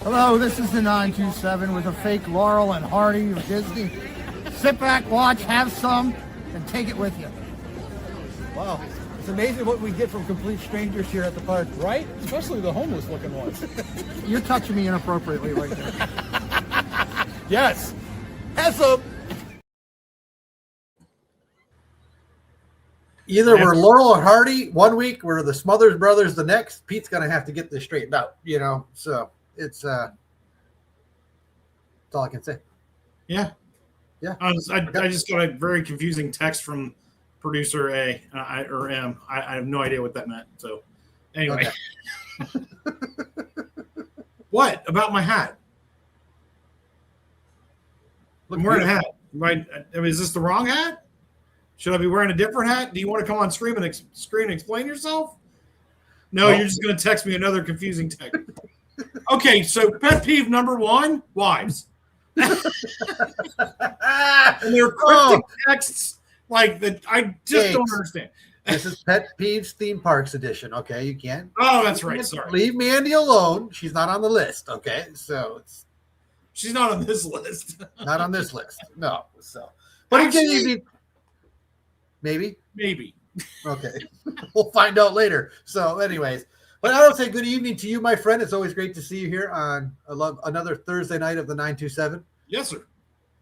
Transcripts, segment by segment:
Hello, this is the 927 with a fake Laurel and Hardy of Disney. Sit back, watch, have some, and take it with you. Wow, it's amazing what we get from complete strangers here at the park. Right? Especially the homeless looking ones. You're touching me inappropriately right there. Yes. Have some. Either we're Laurel or Hardy one week, we're the Smothers Brothers the next. Pete's going to have to get this straightened out, So it's that's all I can say. Yeah. Yeah. I just got a very confusing text from producer A or M. I have no idea what that meant. So anyway. Okay. What about my hat? I'm wearing a hat. Is this the wrong hat? Should I be wearing a different hat? Do you want to come on screen and explain yourself? No, you're just going to text me another confusing text. Okay, so pet peeve number 1, wives. And they're cryptic texts like that. I just don't understand. This is Pet Peeves Theme Parks Edition. Okay, you can't. Oh, that's right. Sorry. Leave Mandy alone. She's not on the list. Okay, so she's not on this list. Not on this list. No. So, but actually, maybe. Okay, we'll find out later. So, anyways, but I want to say good evening to you, my friend. It's always great to see you here on another Thursday night of the 927. Yes, sir.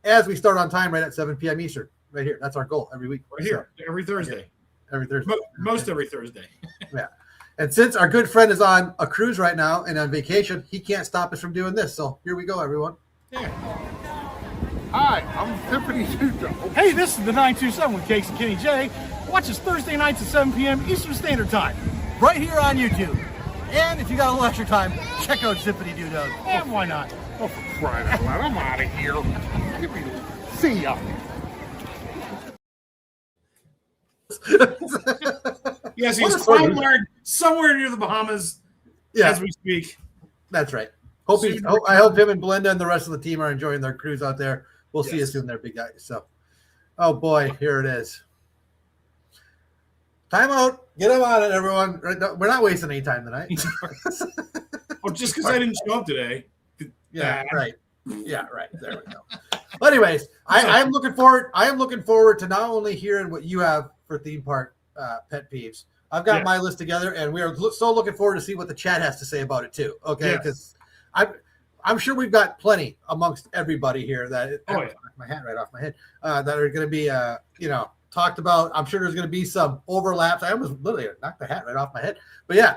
As we start on time, right at 7 p.m. Eastern, right here. That's our goal every week. Right here, every Thursday. Yeah. Every Thursday. Most every Thursday. Yeah. And since our good friend is on a cruise right now and on vacation, he can't stop us from doing this. So here we go, everyone. Yeah. Hi, I'm Dee Doo Doug. Hey, this is the 927 with Cakes and Kenny J. Watch us Thursday nights at 7 p.m. Eastern Standard Time. Right here on YouTube. And if you got a little extra time, check out a-dee-doodoug. Doug. And why not? Oh, for crying out loud, I'm out of here. See ya. Yes, he's somewhere near the Bahamas as we speak. That's right. I hope him and Belinda and the rest of the team are enjoying their cruise out there. We'll see you soon there, big guys. So, oh boy, here it is. Time out. Get him on it, everyone. We're not wasting any time tonight. Oh, just because I didn't show up today. Yeah, right. Yeah, right. There we go. But anyways, I am looking forward. I am looking forward to not only hearing what you have for theme park pet peeves. I've got my list together, and we are so looking forward to see what the chat has to say about it too. Okay, because I'm sure we've got plenty amongst everybody here that my hat right off my head that are going to be talked about. I'm sure there's going to be some overlaps. I almost literally knocked the hat right off my head. But yeah,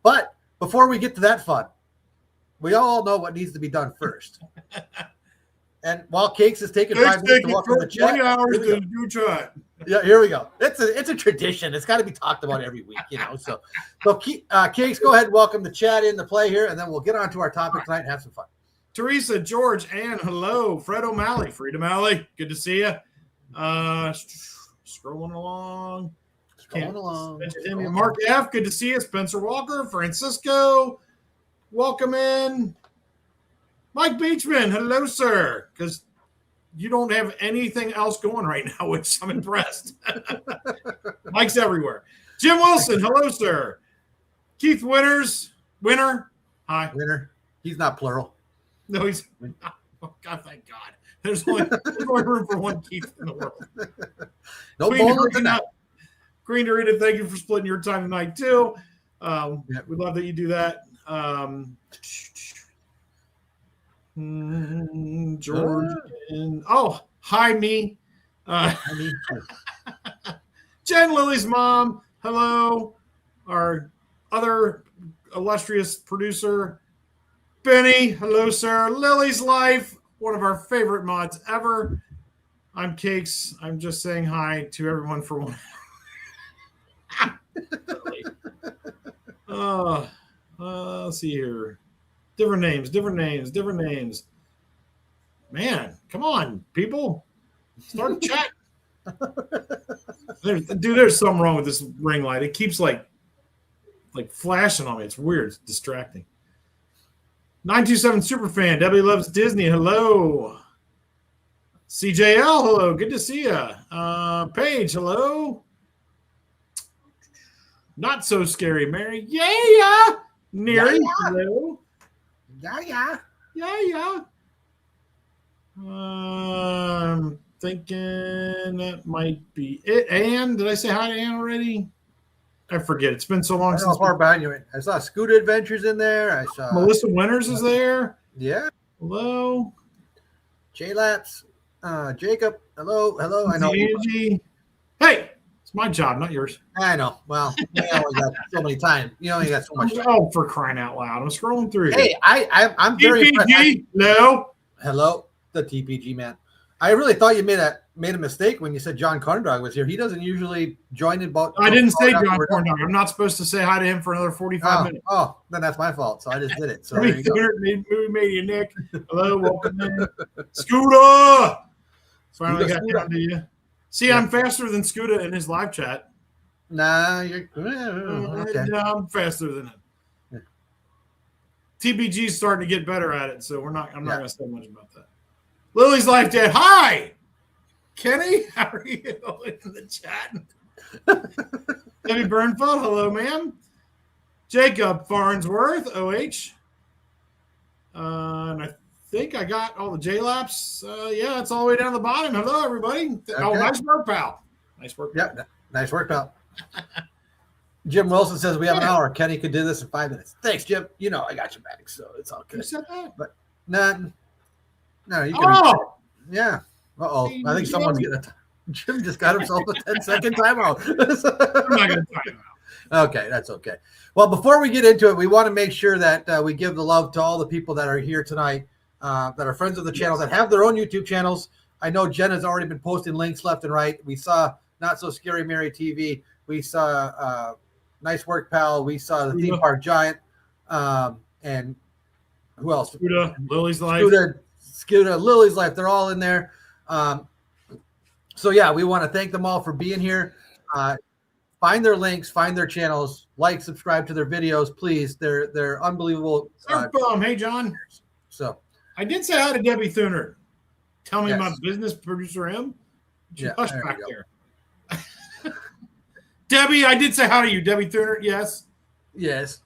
but before we get to that fun, we all know what needs to be done first. And while Cakes is taking 5 minutes to welcome the chat, 20 hours to do chat. Yeah, here we go. It's a tradition. It's got to be talked about every week, So Cakes, go ahead and welcome the chat into play here, and then we'll get on to our topic tonight and have some fun. Teresa, George, Ann, hello. Fred O'Malley, Freedom Alley, good to see you. Scrolling along. Mark F., good to see you. Spencer Walker, Francisco, welcome in. Mike Beachman, hello, sir. Because you don't have anything else going right now, which I'm impressed. Mike's everywhere. Jim Wilson, hello, sir. Keith Winner, hi. Winner. He's not plural. No, he's. Oh, God, thank God. There's only room for one Keith in the world. No bowling tonight. Green Dorita, thank you for splitting your time tonight, too. We love that you do that. George and hi me. Jen, Lily's mom, hello. Our other illustrious producer, Benny, hello, sir. Lily's Life, one of our favorite mods ever. I'm Cakes. I'm just saying hi to everyone for one. Let's see here. Different names. Man, come on, people. Start a chat. There's something wrong with this ring light. It keeps like flashing on me. It's weird. It's distracting. 927 Superfan. Debbie Loves Disney. Hello. CJL. Hello. Good to see you. Paige. Hello. Not so scary, Mary. Yeah. Mary. Hello. Yeah. I'm thinking that might be it. Ann, did I say hi to Ann already? I forget. It's been so long I since. far back you went. I saw SkootahAdventures in there. I saw Melissa Winters is there. Yeah. Hello. J-Laps. Jacob. Hello. I know. Angie. Hey, it's my job, not yours. I know. Well, you only got so many times. You only got so much time. Oh, for crying out loud! I'm scrolling through. Hey, I'm very TPG. No. Hello, the TPG man. I really thought you made a mistake when you said John Corndog was here. He doesn't usually join in. I didn't say John Corndog. I'm not supposed to say hi to him for another 45 minutes. Oh, then that's my fault. So I just did it. So Movie Media Nick. Hello, welcome in. Scooter. Finally got down to you. See, I'm faster than Scooter in his live chat. Nah, you're okay. Yeah, I'm faster than him. Yeah. TBG's starting to get better at it, so I'm not going to say much about that. Lily's Life Dad. Hi, Kenny. How are you in the chat? Debbie Burnfeld. Hello, ma'am. Jacob Farnsworth. OH. And I think I got all the J-Laps. Yeah, it's all the way down the bottom. Hello, everybody. Okay. Oh, nice work, pal. Nice work. Yeah, nice work, pal. Jim Wilson says we have an hour. Kenny could do this in 5 minutes. Thanks, Jim. You know I got your back, so it's all good. You said that? But no, you can. Oh, yeah. Uh-oh. I think someone's getting Jim just got himself a 10-second timeout. I'm not going to time out. Okay, that's okay. Well, before we get into it, we want to make sure that we give the love to all the people that are here tonight, that are friends of the channel, that have their own YouTube channels. I know Jen has already been posting links left and right. We saw Not So Scary Mary TV. We saw Nice Work Pal. We saw the Theme Park Giant. And who else? Scooter, Lily's Life. Scooter, Lily's Life. They're all in there. So, yeah, we want to thank them all for being here. Find their links, find their channels, like, subscribe to their videos, please. They're unbelievable. Hey, John. So I did say hi to Debbie Thuner. Tell me about business producer M. Hush back there. Debbie, I did say hi to you, Debbie Thuner. Yes. Yes.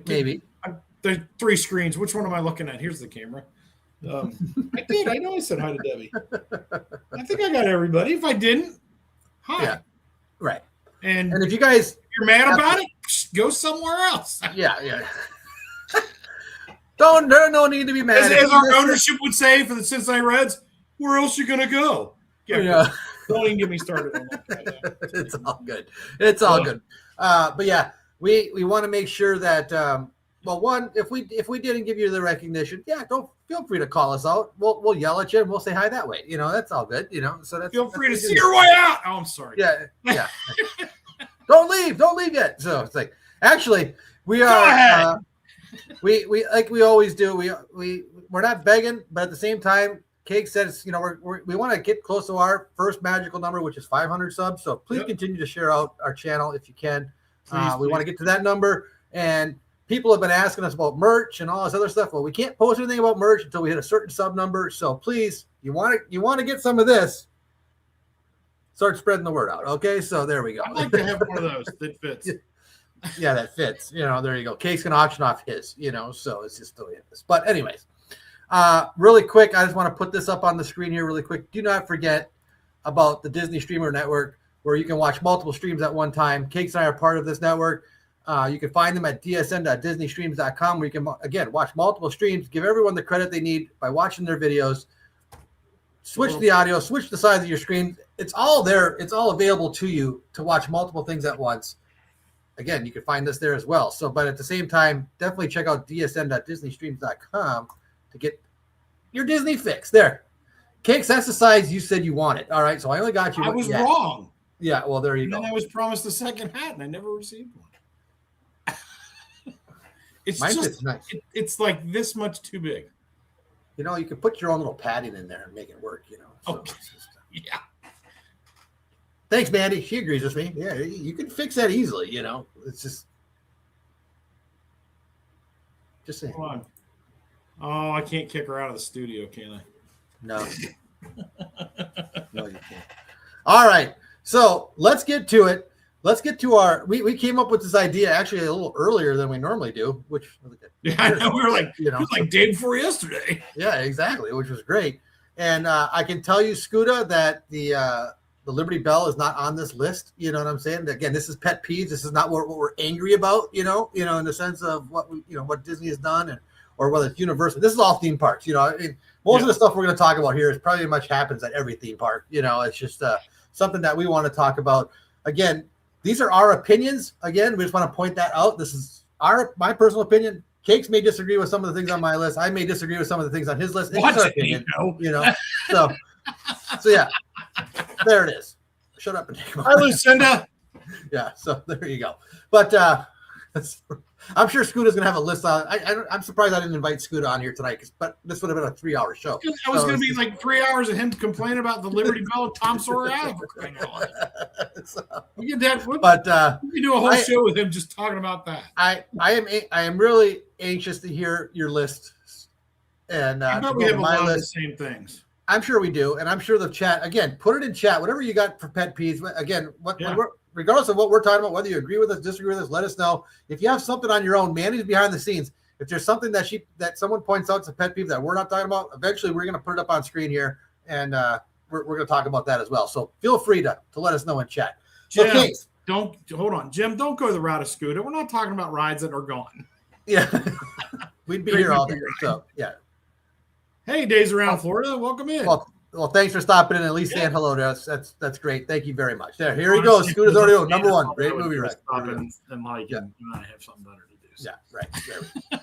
Maybe. There's 3 screens. Which one am I looking at? Here's the camera. I did. I know I said hi to Debbie. I think I got everybody. If I didn't, hi. Yeah. Right. And if you guys, if you're mad about it, go somewhere else. Yeah. There's no need to be mad. As our ownership would say for the Cincinnati Reds, where else you gonna go? Yeah. Don't even get me started on that. It's all good. It's all good. But yeah, we want to make sure that well, one, if we didn't give you the recognition, don't feel free to call us out. We'll yell at you and we'll say hi that way. That's all good. So that's feel free to see your way out. Oh, I'm sorry. Yeah. Don't leave yet. So it's like, actually, we are. We like we always do. We're not begging, but at the same time, Cake says, we want to get close to our first magical number, which is 500 subs. So please continue to share out our channel if you can. We want to get to that number. And people have been asking us about merch and all this other stuff. Well, we can't post anything about merch until we hit a certain sub number. So please, you want to get some of this, start spreading the word out. Okay, so there we go. I'd like to have one of those that fits. Yeah, that fits. There you go. Cake's gonna auction off his. So it's just the way it is. But anyways, really quick, I just want to put this up on the screen here really quick. Do not forget about the Disney Streamer Network, where you can watch multiple streams at one time. Cakes and I are part of this network. You can find them at dsn.disneystreams.com, where you can, again, watch multiple streams, give everyone the credit they need by watching their videos, switch the audio, switch the size of your screen. It's all there. It's all available to you to watch multiple things at once. Again, you can find this there as well. So, but at the same time, definitely check out dsn.disneystreams.com to get your Disney fix. There. Cakes, that's the size you said you wanted. All right, so I only got you. I was wrong. Yeah, well, there you go. And then I was promised a second hat, and I never received one. It's Mine just fits nice. It's like this much too big. You can put your own little padding in there and make it work. So okay. Yeah. Thanks, Mandy. She agrees with me. Yeah, you can fix that easily. It's just saying. Come on. Oh, I can't kick her out of the studio, can I? No. No, you can't. All right. So let's get to it. let's get to our. We came up with this idea actually a little earlier than we normally do, which Yeah, I know. We were like, you know, it was like day before yesterday. yeah, exactly, which was great. And I can tell you, Skootah, that the Liberty Bell is not on this list. You know what I'm saying? Again, this is pet peeves. This is not what we're angry about. You know, in the sense of what what Disney has done, and or whether it's Universal. This is all theme parks. You know, I mean, most of the stuff we're going to talk about here is probably much happens at every theme park. You know, it's just something that we want to talk about. Again, these are our opinions. Again, we just want to point that out. This is my personal opinion. Cakes may disagree with some of the things on my list. I may disagree with some of the things on his list. It's our opinion, you know. So yeah, there it is. Shut up and take my. Hi, Lucinda. Yeah, so there you go. But I'm sure Skootah's gonna have a list on. I'm surprised I didn't invite Skootah on here tonight, but this would have been a 3-hour show. It was going to be like 3 hours of him complaining about the Liberty Bell and Tom Sawyer Ave. We can do a whole show with him just talking about that. I am really anxious to hear your list, and I bet we have a lot of the same things. I'm sure we do, and I'm sure the chat. Again, put it in chat. Whatever you got for pet peeves. Again, regardless of what we're talking about, whether you agree with us, disagree with us, let us know. If you have something on your own, Mandy's behind the scenes. If there's something that someone points out as a pet peeve that we're not talking about, eventually we're going to put it up on screen here, and we're going to talk about that as well. So feel free to let us know in chat. Jim, okay. Hold on, Jim. Don't go the route of Skootah. We're not talking about rides that are gone. Yeah, we'd be here all day. So yeah. Hey, Days Around Florida, welcome in. Well, thanks for stopping in and at least saying hello to us. That's great. Thank you very much. There, here he goes. Skootah's already on number one. Great movie, right? And like, you might have something better to do. So. Yeah, right. There.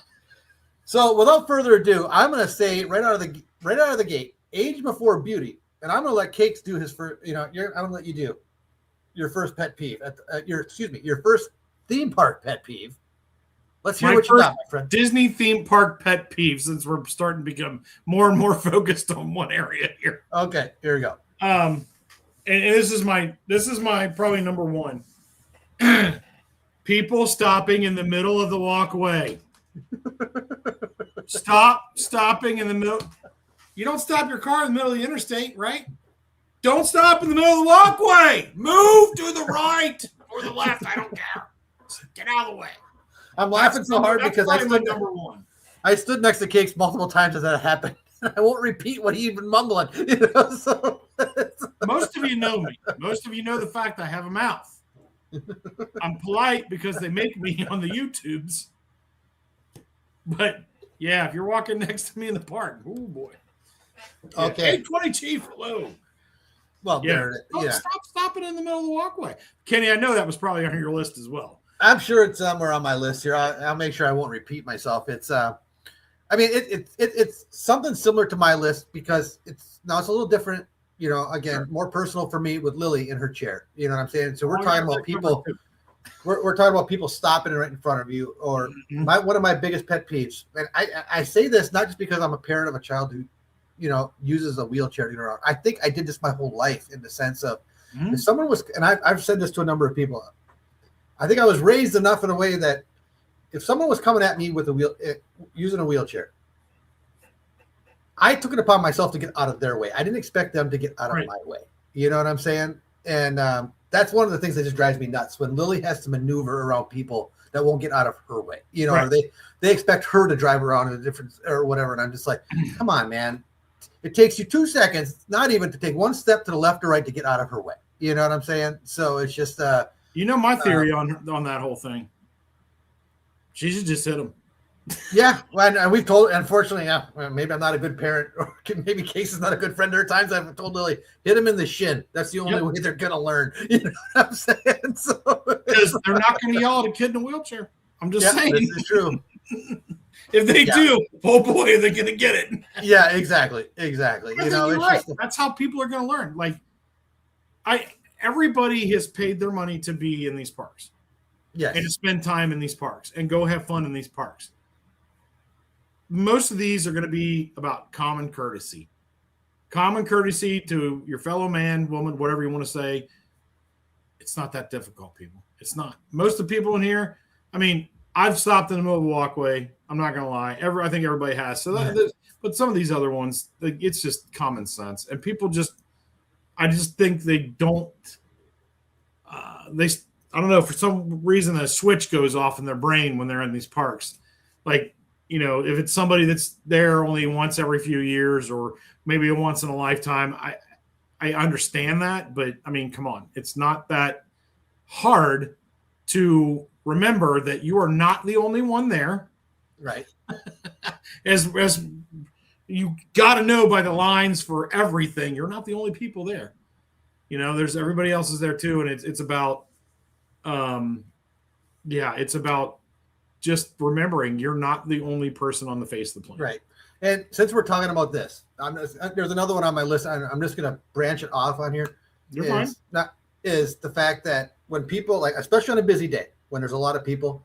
So, without further ado, I'm going to say right out of the gate, age before beauty, and I'm going to let Cakes do his first. I'm going to let you do your first pet peeve your first theme park pet peeve. Let's hear what you got, my friend. Disney theme park pet peeve, since we're starting to become more and more focused on one area here. Okay, here we go. And this is my probably number one. People stopping in the middle of the walkway. Stopping in the middle. You don't stop your car in the middle of the interstate, right? Don't stop in the middle of the walkway. Move to the right or the left. I don't care. Get out of the way. I'm laughing so hard because I stood next to Cakes multiple times as that happened. I won't repeat what he's been mumbling. So. Most of you know me. Most of you know the fact I have a mouth. I'm polite because they make me on the YouTubes. But yeah, if you're walking next to me in the park, oh boy. Okay. Hey, 20 Chief, hello. Well, yeah. Stop stopping in the middle of the walkway. Kenny, I know that was probably on your list as well. I'm sure it's somewhere on my list here. I'll make sure I won't repeat myself. It's it's something similar to my list because it's a little different, again, more personal for me with Lily in her chair. You know what I'm saying? So we're talking about people. We're talking about people stopping right in front of you, or one of my biggest pet peeves. And I say this not just because I'm a parent of a child who, uses a wheelchair to get around. I think I did this my whole life in the sense of if someone was, and I've said this to a number of people. I think I was raised enough in a way that if someone was coming at me with using a wheelchair, I took it upon myself to get out of their way. I didn't expect them to get out of my way. You know what I'm saying? And that's one of the things that just drives me nuts when Lily has to maneuver around people that won't get out of her way. Or they expect her to drive around in a different or whatever. And I'm just like, come on, man. It takes you 2 seconds, not even to take one step to the left or right to get out of her way. You know what I'm saying? So it's just my theory on that whole thing. She should just hit him. Yeah, and we've told. Unfortunately, maybe I'm not a good parent, or maybe Case is not a good friend. There are times I've told Lily, hit him in the shin. That's the only way they're gonna learn. You know what I'm saying? So because they're not gonna yell at a kid in a wheelchair. I'm just saying. This is true. If they do, oh boy, they're gonna get it. Yeah, exactly. You're right. That's how people are gonna learn. Like, everybody has paid their money to be in these parks. Yes. And to spend time in these parks and go have fun in these parks. Most of these are going to be about common courtesy. Common courtesy to your fellow man, woman, whatever you want to say. It's not that difficult, people. It's not. Most of the people in here, I've stopped in the middle of the walkway. I'm not going to lie. I think everybody has. But some of these other ones, it's just common sense. And people I just think they don't. I don't know, for some reason a switch goes off in their brain when they're in these parks. Like, you know, if it's somebody that's there only once every few years or maybe a once in a lifetime, I understand that, but I mean, come on, it's not that hard to remember that you are not the only one there. Right. as you got to know by the lines for everything, you're not the only people there. You know, there's everybody else is there too, and it's about, it's about just remembering you're not the only person on the face of the planet. Right. And since we're talking about this, there's another one on my list. I'm just going to branch it off on here. You're fine. Is the fact that when people, like, especially on a busy day, when there's a lot of people,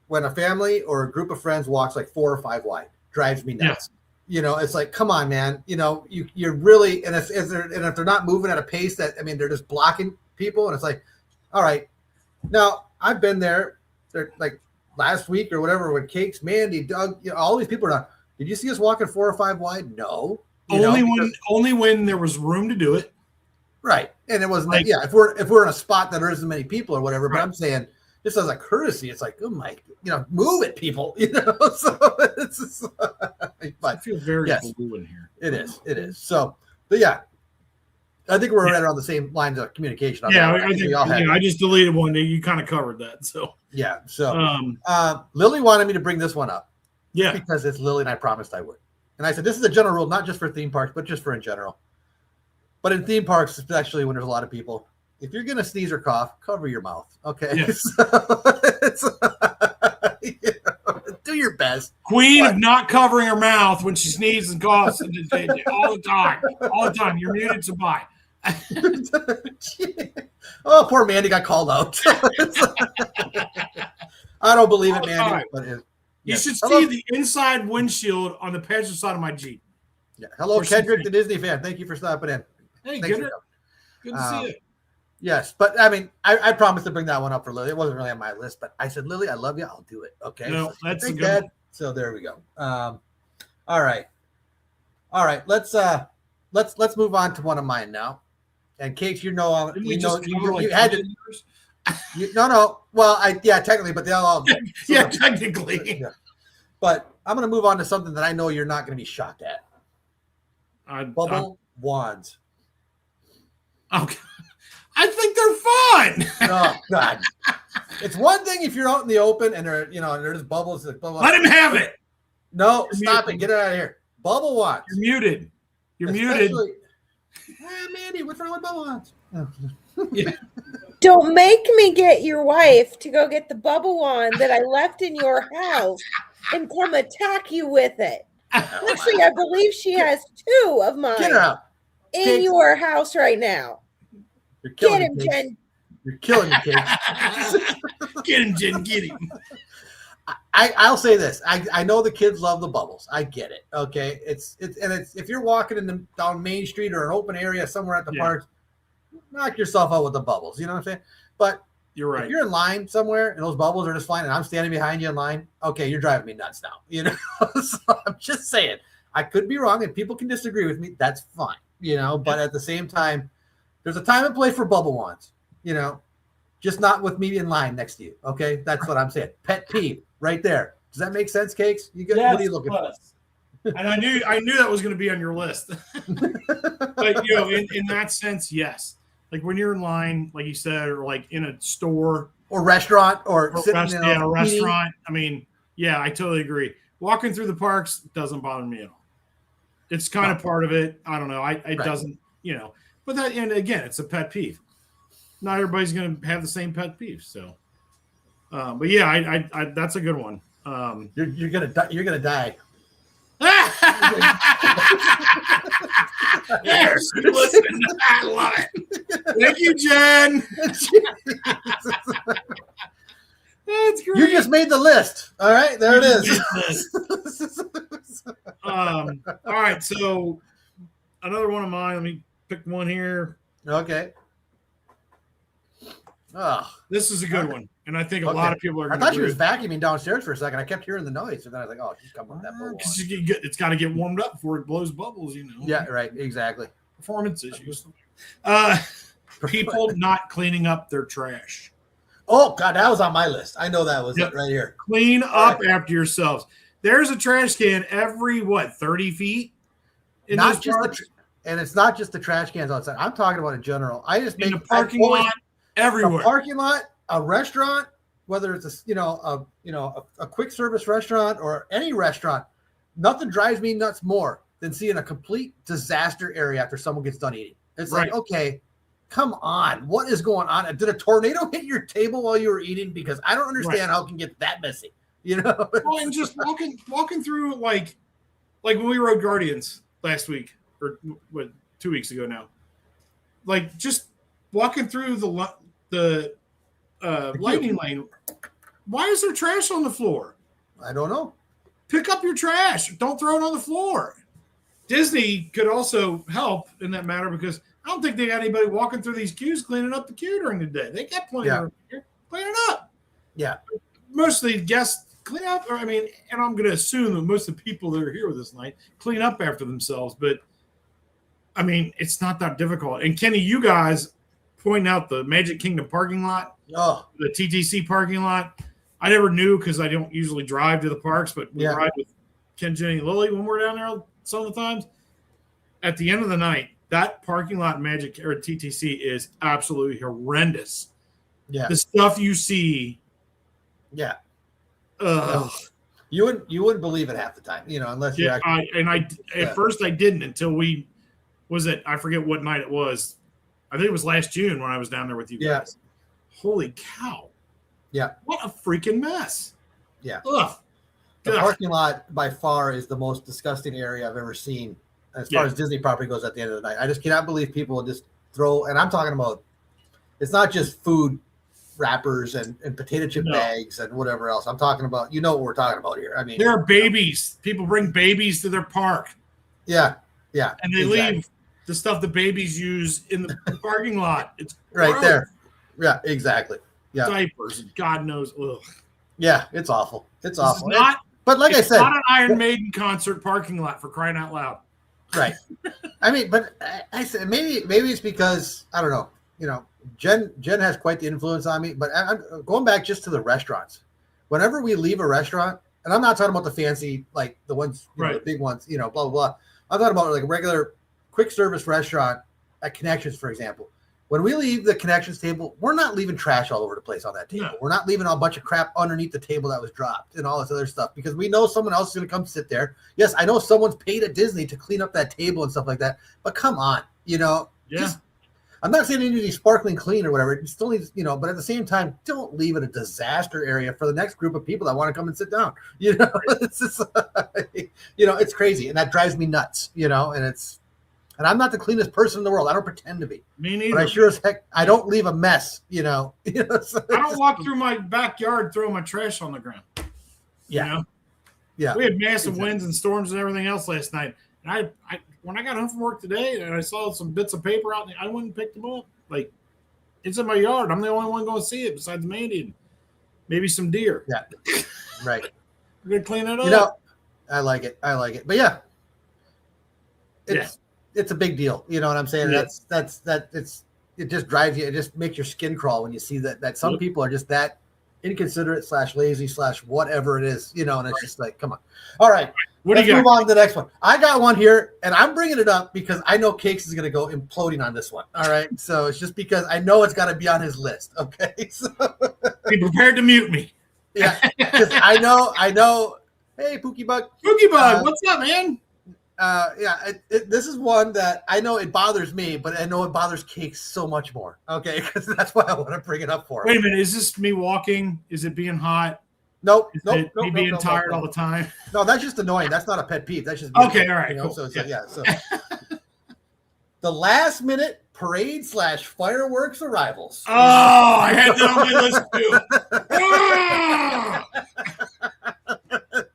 when a family or a group of friends walks like 4 or 5 wide, drives me nuts. Yeah. You know, it's like, come on, man. You know, you're really, and if they're not moving at a pace that, I mean, they're just blocking people, and it's like, all right. Now, I've been there. They're like last week or whatever with Cakes, Mandy, Doug, you know, all these people are not. Did you see us walking 4 or 5 wide? No. Only when there was room to do it. Right. And it wasn't like, if we're in a spot that there isn't many people or whatever, but I'm saying just as a courtesy, it's like, oh my, you know, move it, people, you know. So it's just, I feel very blue in here. It is. So, but yeah, I think we're right around the same lines of communication. I just deleted one. You kind of covered that. So yeah. So Lily wanted me to bring this one up. Yeah. Because it's Lily and I promised I would. And I said, this is a general rule, not just for theme parks, but just for in general. But in theme parks, especially when there's a lot of people, if you're going to sneeze or cough, cover your mouth. Okay. Yeah. So, do your best. Queen of not covering her mouth when she sneezes and coughs all the time. All the time. You're muted, so bye. Oh, poor Mandy got called out. I don't believe it, Mandy. But you should see the inside windshield on the passenger side of my Jeep. Yeah. Hello, Kendrick, the Disney fan. Thank you for stopping in. Hey, good to see you. Yes, but I mean, I promised to bring that one up for Lily. It wasn't really on my list, but I said, Lily, I love you. I'll do it. Okay. No, that's a good one. So there we go. All right. Let's move on to one of mine now. And Cakes, you had to. No. Well, technically, but they all. Technically. Yeah. But I'm going to move on to something that I know you're not going to be shocked at. Bubble wands. Okay. I think they're fun. Oh God! It's one thing if you're out in the open and there's bubbles. Let him have it. No, stop it. Get it out of here. Bubble wands. You're muted. You're muted. Mandy, what's wrong with bubble wands? Yeah. Don't make me get your wife to go get the bubble wand that I left in your house and come attack you with it. Actually, I believe she has 2 of mine. Get her out. In your house right now. Get him, Jen. You're killing me, Cakes. Get him, Jen. Get him. I'll say this. I know the kids love the bubbles. I get it. Okay. It's if you're walking down Main Street or an open area somewhere at the park, knock yourself out with the bubbles. You know what I'm saying? But you're right. If you're in line somewhere and those bubbles are just flying and I'm standing behind you in line, okay, you're driving me nuts now. You know, so I'm just saying. I could be wrong and people can disagree with me. That's fine. You know, but at the same time, there's a time and place for bubble wands, you know, just not with me in line next to you. Okay. That's what I'm saying. Pet peeve right there. Does that make sense, Cakes? What are you looking for? And I knew that was going to be on your list. But, you know, in that sense, yes. Like when you're in line, like you said, or like in a store or restaurant or sitting in a restaurant. I mean, yeah, I totally agree. Walking through the parks doesn't bother me at all. It's kind of part of it. I don't know. It doesn't, you know. But that, and again, it's a pet peeve. Not everybody's going to have the same pet peeve. So, but yeah, I that's a good one. You're gonna die. Yes, listen, I love it. Thank you, Jen. That's great. You just made the list. All right, there it is. All right, so another one of mine. Let me pick one here. Okay. Oh, this is a good one, and I think a lot of people are. I thought she was vacuuming downstairs for a second. I kept hearing the noise, and then I was like, "Oh, she's coming with that bubble." Because it's got to get warmed up before it blows bubbles, you know. Yeah, right. Exactly. Performance issues. People not cleaning up their trash. Oh God, that was on my list. I know that was Yep. it right here. Clean up after yourselves. There's a trash can every 30 feet. In Not those just parks? and it's not just the trash cans outside. I'm talking about in general. I just In make the parking lot, everywhere. A parking lot, a restaurant, whether it's a quick service restaurant or any restaurant. Nothing drives me nuts more than seeing a complete disaster area after someone gets done eating. It's Right. like, okay, come on, what is going on? Did a tornado hit your table while you were eating? Because I don't understand how it can get that messy. You know, Well, and just walking through like when we rode Guardians last week or 2 weeks ago now, like just walking through the lightning lane. Why is there trash on the floor? I don't know. Pick up your trash. Don't throw it on the floor. Disney could also help in that matter because I don't think they got anybody walking through these queues cleaning up the queue during the day. They got plenty of clean it up. Yeah. Most of the guests clean up, and I'm going to assume that most of the people that are here with us tonight clean up after themselves. But it's not that difficult. And Kenny, you guys point out the Magic Kingdom parking lot, the TTC parking lot. I never knew because I don't usually drive to the parks, but we ride with Ken, Jenny, and Lily when we're down there some of the times. At the end of the night, that parking lot Magic or TTC is absolutely horrendous. Yeah. The stuff you see. Yeah. Ugh. You wouldn't believe it half the time, unless you actually. At first I didn't until I forget what night it was. I think it was last June when I was down there with you guys. Holy cow. Yeah. What a freaking mess. Yeah. Ugh. The parking lot by far is the most disgusting area I've ever seen as far as Disney property goes at the end of the night. I just cannot believe people just throw, and I'm talking about, it's not just food wrappers and potato chip bags and whatever else. I'm talking about, what we're talking about here. There are babies. People bring babies to their park. Yeah. Yeah. And they leave the stuff the babies use in the parking lot. It's right gross. there. Yeah, exactly. Yeah. Diapers and God knows. Ugh. Yeah, it's awful. It's awful. But like I said, not an Iron Maiden concert parking lot, for crying out loud. Right. But I said maybe it's because I don't know. Jen has quite the influence on me. But I'm going back just to the restaurants. Whenever we leave a restaurant, and I'm not talking about the fancy like the ones, the big ones, blah blah blah. I'm talking about like a regular quick service restaurant at Connections, for example. When we leave the Connections table, we're not leaving trash all over the place on that table. No. We're not leaving a bunch of crap underneath the table that was dropped and all this other stuff because we know someone else is going to come sit there. Yes, I know someone's paid at Disney to clean up that table and stuff like that, but come on, I'm not saying it needs to be sparkling clean or whatever. It still needs, but at the same time, don't leave it a disaster area for the next group of people that want to come and sit down. It's just, it's crazy, and that drives me nuts. And I'm not the cleanest person in the world. I don't pretend to be. Me neither. But I sure as heck, I don't leave a mess, I don't walk through my backyard throwing my trash on the ground. Yeah. Yeah. We had massive winds and storms and everything else last night. And I when I got home from work today and I saw some bits of paper out there, I went and picked them up. Like, it's in my yard. I'm the only one going to see it besides Mandy and maybe some deer. Yeah. Right. We're going to clean it up. I like it. But yeah. It's a big deal. You know what I'm saying? Yeah. It just drives you. It just makes your skin crawl when you see that some people are just that inconsiderate / lazy / whatever it is, and it's just like, come on. All right. Let's move on to the next one. I got one here, and I'm bringing it up because I know Cakes is going to go imploding on this one. All right. So it's just because I know it's got to be on his list. Okay. So be prepared to mute me. Yeah. Because I know. Hey, Pookie Bug. Pookie Bug, what's up, man? This is one that I know it bothers me, but I know it bothers Cakes so much more. Okay, because that's why I want to bring it up for him. Wait a minute, is this me walking? Is it being hot? Nope. Me being tired all the time? No, that's just annoying. That's not a pet peeve. That's just okay. All right, cool. So the last minute parade / fireworks arrivals. Oh, I had that on my list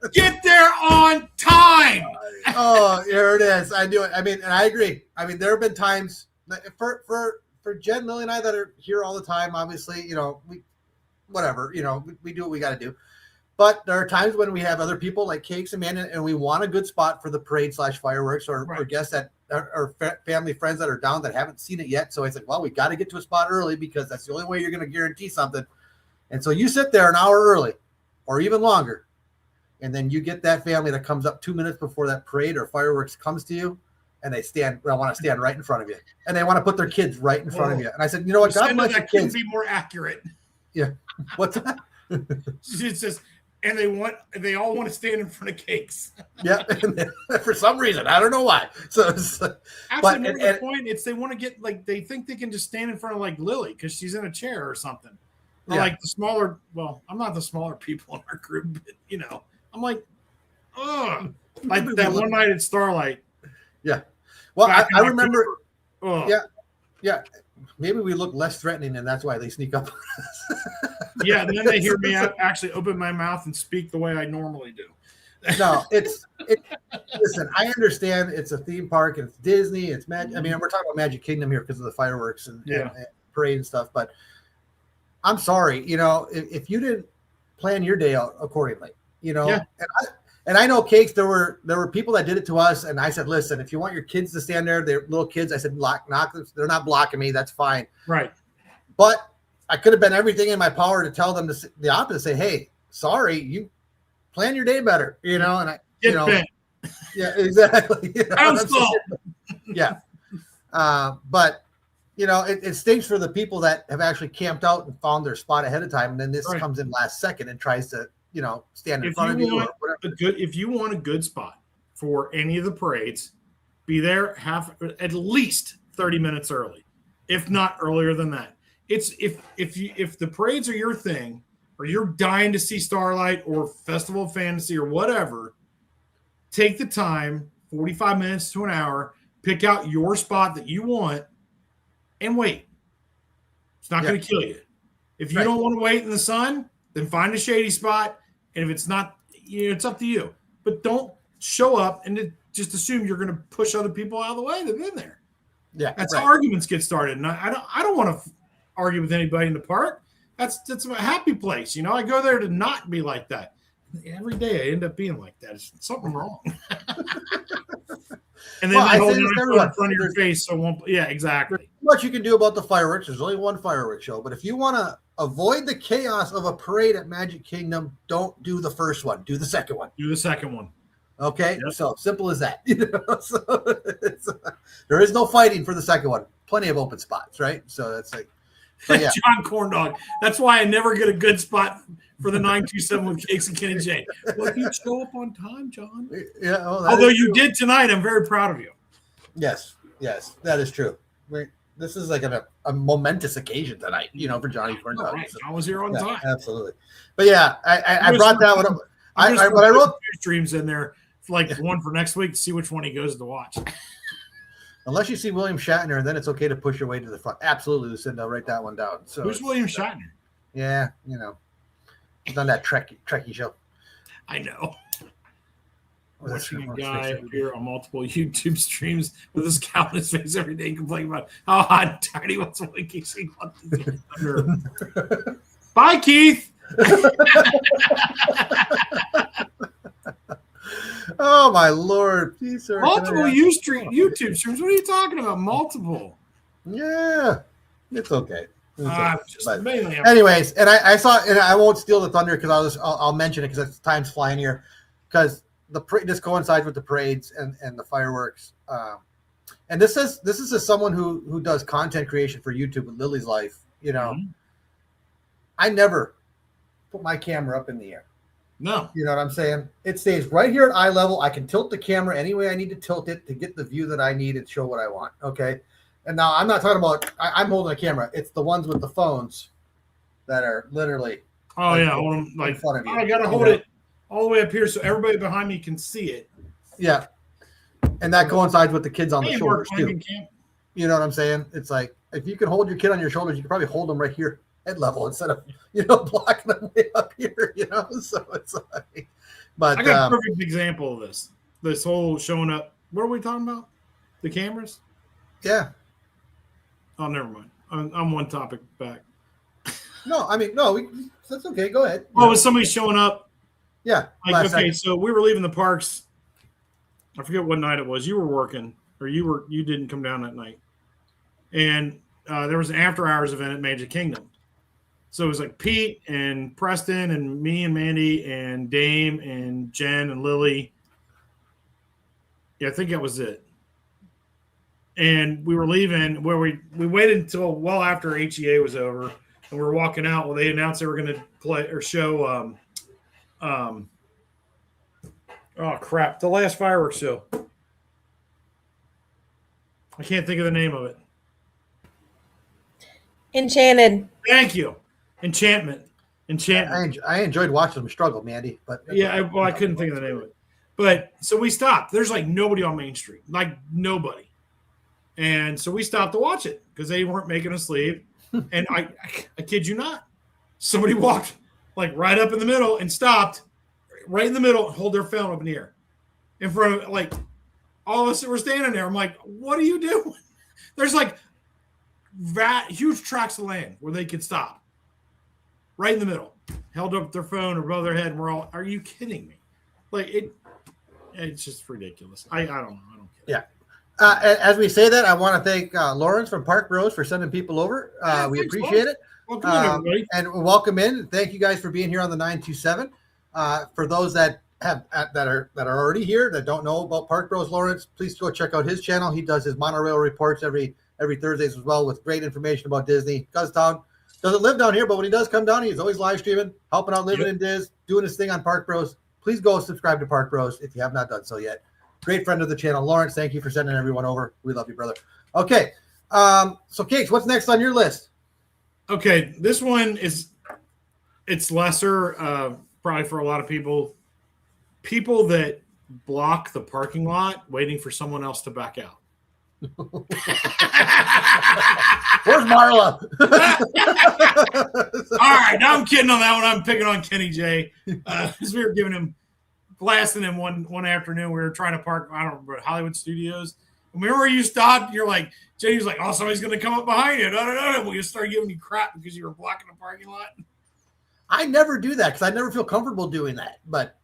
too. Get there on time. Oh, here it is. I knew it. And I agree. There have been times for Jen, Lily, and I that are here all the time. Obviously, we do what we got to do. But there are times when we have other people like Cakes and Man, and we want a good spot for the parade / fireworks or guests that family friends that are down that haven't seen it yet. So I said, well, we got to get to a spot early because that's the only way you're going to guarantee something. And so you sit there an hour early or even longer, and then you get that family that comes up 2 minutes before that parade or fireworks comes to you, and they want to stand right in front of you, and they want to put their kids right in front of you. And I said, you know what? God bless your kids. Be more accurate. Yeah. What's that? It's just, and they all want to stand in front of cakes. Yeah. For some reason, I don't know why. So, actually, the point, it's they want to get like they think they can just stand in front of like Lily because she's in a chair or something. Or like the smaller. Well, I'm not the smaller people in our group, but I'm like, ugh. Like that one night at Starlight. Yeah. Well, I remember. Yeah. Yeah. Maybe we look less threatening, and that's why they sneak up. Yeah. And then they hear me actually open my mouth and speak the way I normally do. No, listen, I understand it's a theme park and it's Disney. It's Magic. I mean, we're talking about Magic Kingdom here because of the fireworks and parade and stuff. But I'm sorry, if you didn't plan your day out accordingly, And I know cakes. There were people that did it to us, and I said, "Listen, if you want your kids to stand there, they're little kids." I said, "Knock them. They're not blocking me. That's fine." Right. But I could have been everything in my power to tell them the opposite. Say, "Hey, sorry, you plan your day better." And I, yeah, exactly. Yeah. But it stinks for the people that have actually camped out and found their spot ahead of time, and then this comes in last second and tries to. Stand in front of you. If you want a good spot for any of the parades, be there at least 30 minutes early, if not earlier than that. It's if the parades are your thing, or you're dying to see Starlight or Festival of Fantasy or whatever, take the time, 45 minutes to an hour, pick out your spot that you want, and wait. It's not going to kill you. If you don't want to wait in the sun, then find a shady spot. And if it's not, it's up to you. But don't show up and just assume you're going to push other people out of the way that have been there. Yeah, that's how arguments get started. And I don't want to argue with anybody in the park. That's a happy place. I go there to not be like that. Every day I end up being like that. There's something wrong. And then they hold it in front of your face. So exactly. What you can do about the fireworks? There's only one fireworks show. But if you want to avoid the chaos of a parade at Magic Kingdom, don't do the first one. Do the second one. Do the second one. Okay, so simple as that. There is no fighting for the second one. Plenty of open spots, right? So that's like, John Corndog. That's why I never get a good spot for the 927 with Cakes and Kenny J. Well, if you show up on time, John. Yeah. Although you did tonight, I'm very proud of you. Yes, that is true. This is like a momentous occasion tonight, for Johnny Corndog. Right. I was here on time. Absolutely. But yeah, I brought that one up. I wrote streams in there, like one for next week to see which one he goes to watch. Unless you see William Shatner, then it's okay to push your way to the front. Absolutely, Lucinda. I'll write that one down. So who's William Shatner? Yeah, he's on that Trekkie show. I know. Watching a guy appear on multiple YouTube streams with his cow in his face every day, complaining about how hot and tired he wants to wake Bye, Keith. Oh my Lord! Please, sir, multiple YouTube streams. What are you talking about? Multiple. Yeah, it's okay. Anyways, and I saw, and I won't steal the thunder because I'll mention it because time's flying here. Because this coincides with the parades and the fireworks. And this is as someone who does content creation for YouTube with Lily's Life. I never put my camera up in the air. No. You know what I'm saying? It stays right here at eye level. I can tilt the camera any way I need to tilt it to get the view that I need and show what I want. Okay. And now I'm not talking about, I'm holding a camera. It's the ones with the phones that are literally. Oh, yeah. Hold them like in front of you. I got to hold it all the way up here so everybody behind me can see it. Yeah. And that coincides with the kids on the shoulders too. You know what I'm saying? It's like, if you can hold your kid on your shoulders, you can probably hold them right here at level instead of blocking them way up here, so it's like, but I got a perfect example of this whole showing up. What are we talking about? The cameras? Yeah. Oh, never mind. I'm one topic back. No, that's okay. Go ahead. Oh, was somebody showing up? Yeah. So we were leaving the parks. I forget what night it was. You were working. or you didn't come down that night, and there was an after hours event at Magic Kingdom. So it was like Pete and Preston and me and Mandy and Dame and Jen and Lily. Yeah, I think that was it. And we were leaving where we waited until well after HEA was over, and we were walking out. Well, they announced they were going to play or show. Oh crap! The last fireworks show. I can't think of the name of it. Enchanted. Thank you. Enchantment. I enjoyed watching them struggle, Mandy. But yeah, I couldn't think of the name of it. But so we stopped. There's like nobody on Main Street, like nobody. And so we stopped to watch it because they weren't making us leave. And I kid you not, somebody walked like right up in the middle and stopped right in the middle and hold their phone up in the air in front of like all of us that were standing there. I'm like, what are you doing? There's like huge tracts of land where they could stop right in the middle, held up their phone above their head. And we're all, are you kidding me? Like it's just ridiculous. I don't know. I don't care. Yeah. As we say that, I want to thank Lawrence from Park Bros for sending people over. We appreciate it. Welcome in, everybody. And welcome in. Thank you guys for being here on the 927. For those that are already here that don't know about Park Bros Lawrence, please go check out his channel. He does his monorail reports every Thursdays as well with great information about Disney. Doesn't live down here, but when he does come down, he's always live streaming, helping out living in Diz, doing his thing on Park Bros. Please go subscribe to Park Bros if you have not done so yet. Great friend of the channel, Lawrence. Thank you for sending everyone over. We love you, brother. Okay, so Cakes, what's next on your list? Okay, this one it's lesser, probably for a lot of people. People that block the parking lot waiting for someone else to back out. Where's Marla? All right, now I'm kidding on that one. I'm picking on Kenny J. Because we were blasting him one afternoon. We were trying to park, I don't remember, Hollywood Studios. And remember where you stopped? You're like, Jenny was like, oh, somebody's going to come up behind you. No. We just started giving you crap because you were blocking the parking lot. I never do that because I never feel comfortable doing that. But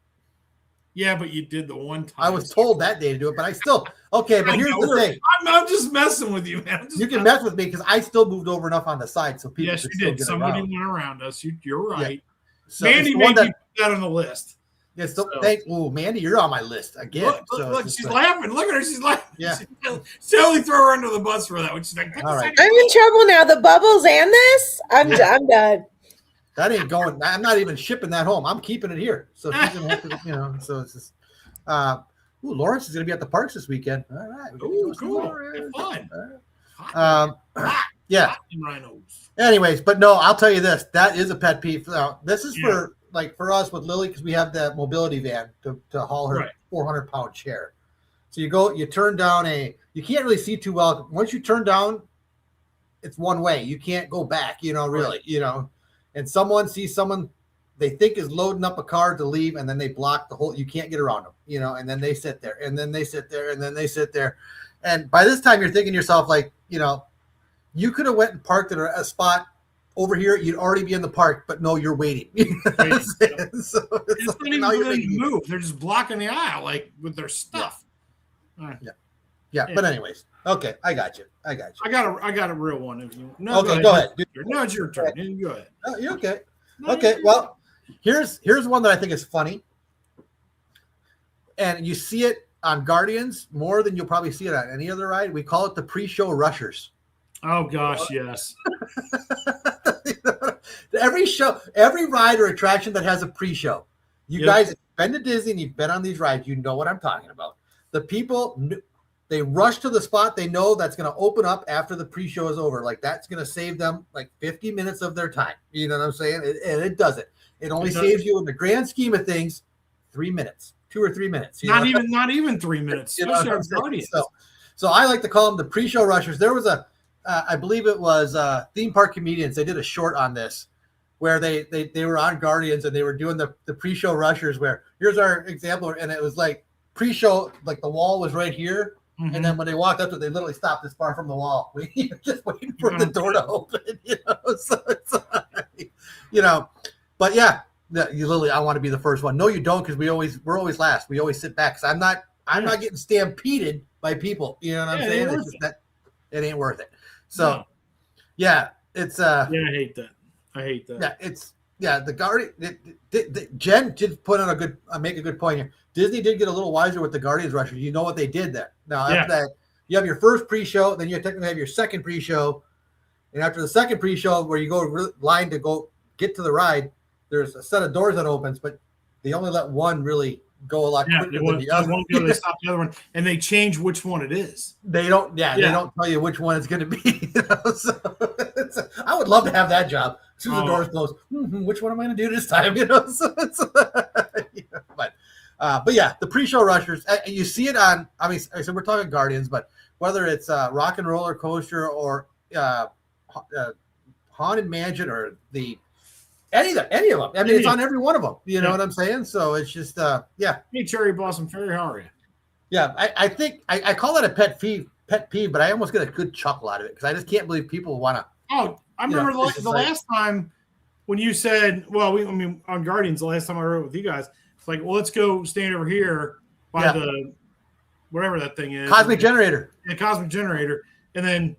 yeah, but you did the one time. I was told that day to do it, but I still okay. But here's the thing: I'm just messing with you, man. You can mess with me because I still moved over enough on the side so people. Yes, you did. Somebody went around us. You're right. Yeah. So Mandy made you put that on the list. Yeah, Mandy, you're on my list again. Look, she's laughing. Look at her. She's laughing. Yeah. She only throw her under the bus for that. When she's like, all right. I'm in trouble now. The bubbles and this. I'm done. That ain't going. I'm not even shipping that home. I'm keeping it here. So she's gonna have to, So it's just. Lawrence is gonna be at the parks this weekend. All right. Cool. Fun. Yeah. Rhinos. Anyways, but no, I'll tell you this. That is a pet peeve. Now, this is for us with Lily because we have the mobility van to haul her 400-pound chair. So you turn down you can't really see too well. Once you turn down, it's one way. You can't go back, really, and someone sees someone they think is loading up a car to leave, and then they block the whole, you can't get around them, and then they sit there, and then they sit there, and then they sit there. And by this time you're thinking to yourself, like, you could have went and parked at a spot over here. You'd already be in the park, but no, you're waiting. It's not even letting you move. They're just blocking the aisle, like with their stuff. Yeah. But anyways, okay, I got you. I got a real one. If you go ahead. No, it's your turn. Go ahead. Oh, you're okay. Okay, well, here's one that I think is funny, and you see it on Guardians more than you'll probably see it on any other ride. We call it the pre-show rushers. Oh gosh, yes. Every ride or attraction that has a pre-show. You guys have been to Disney and you've been on these rides. You know what I'm talking about. The people, they rush to the spot they know that's going to open up after the pre-show is over. Like that's going to save them like 50 minutes of their time. You know what I'm saying? And it doesn't. It only saves you in the grand scheme of things 3 minutes, 2 or 3 minutes. Not even 3 minutes. So I like to call them the pre-show rushers. There was I believe it was Theme Park Comedians. They did a short on this where they were on Guardians and they were doing the pre-show rushers where here's our example. And it was like pre-show, like the wall was right here. Mm-hmm. And then when they walked up to it, they literally stopped this far from the wall. We were just waiting for the door to open, So it's, but yeah, you literally, I want to be the first one. No, you don't, because we're always last. We always sit back. Because I'm not getting stampeded by people. You know what I'm saying? It's just that it ain't worth it. So, yeah, it's I hate that. Yeah, the Guardian. Jen did put on make a good point here. Disney did get a little wiser with the Guardians Rushers. You know what they did there. Now after that, you have your first pre-show, then you technically have your second pre-show, and after the second pre-show, where you go line to go get to the ride, there's a set of doors that opens, but they only let one really go a lot quicker than the other. They stop the other one, and they change which one it is. They don't. They don't tell you which one it's going to be. So I would love to have that job. As soon as the doors close, which one am I going to do this time? But yeah, the pre-show rushers. You see it on. I mean, so we're talking Guardians, but whether it's Rock and Roller Coaster or Haunted Mansion or any of them. I mean, it's on every one of them. You know what I'm saying? So it's just Hey, Cherry Blossom Fairy, how are you? Yeah, I think I call that a pet peeve, but I almost get a good chuckle out of it because I just can't believe people want to. Oh, I remember the last time when you said, on Guardians, the last time I wrote with you guys, it's like, well, let's go stand over here by the whatever that thing is. Cosmic Generator. The Cosmic Generator. And then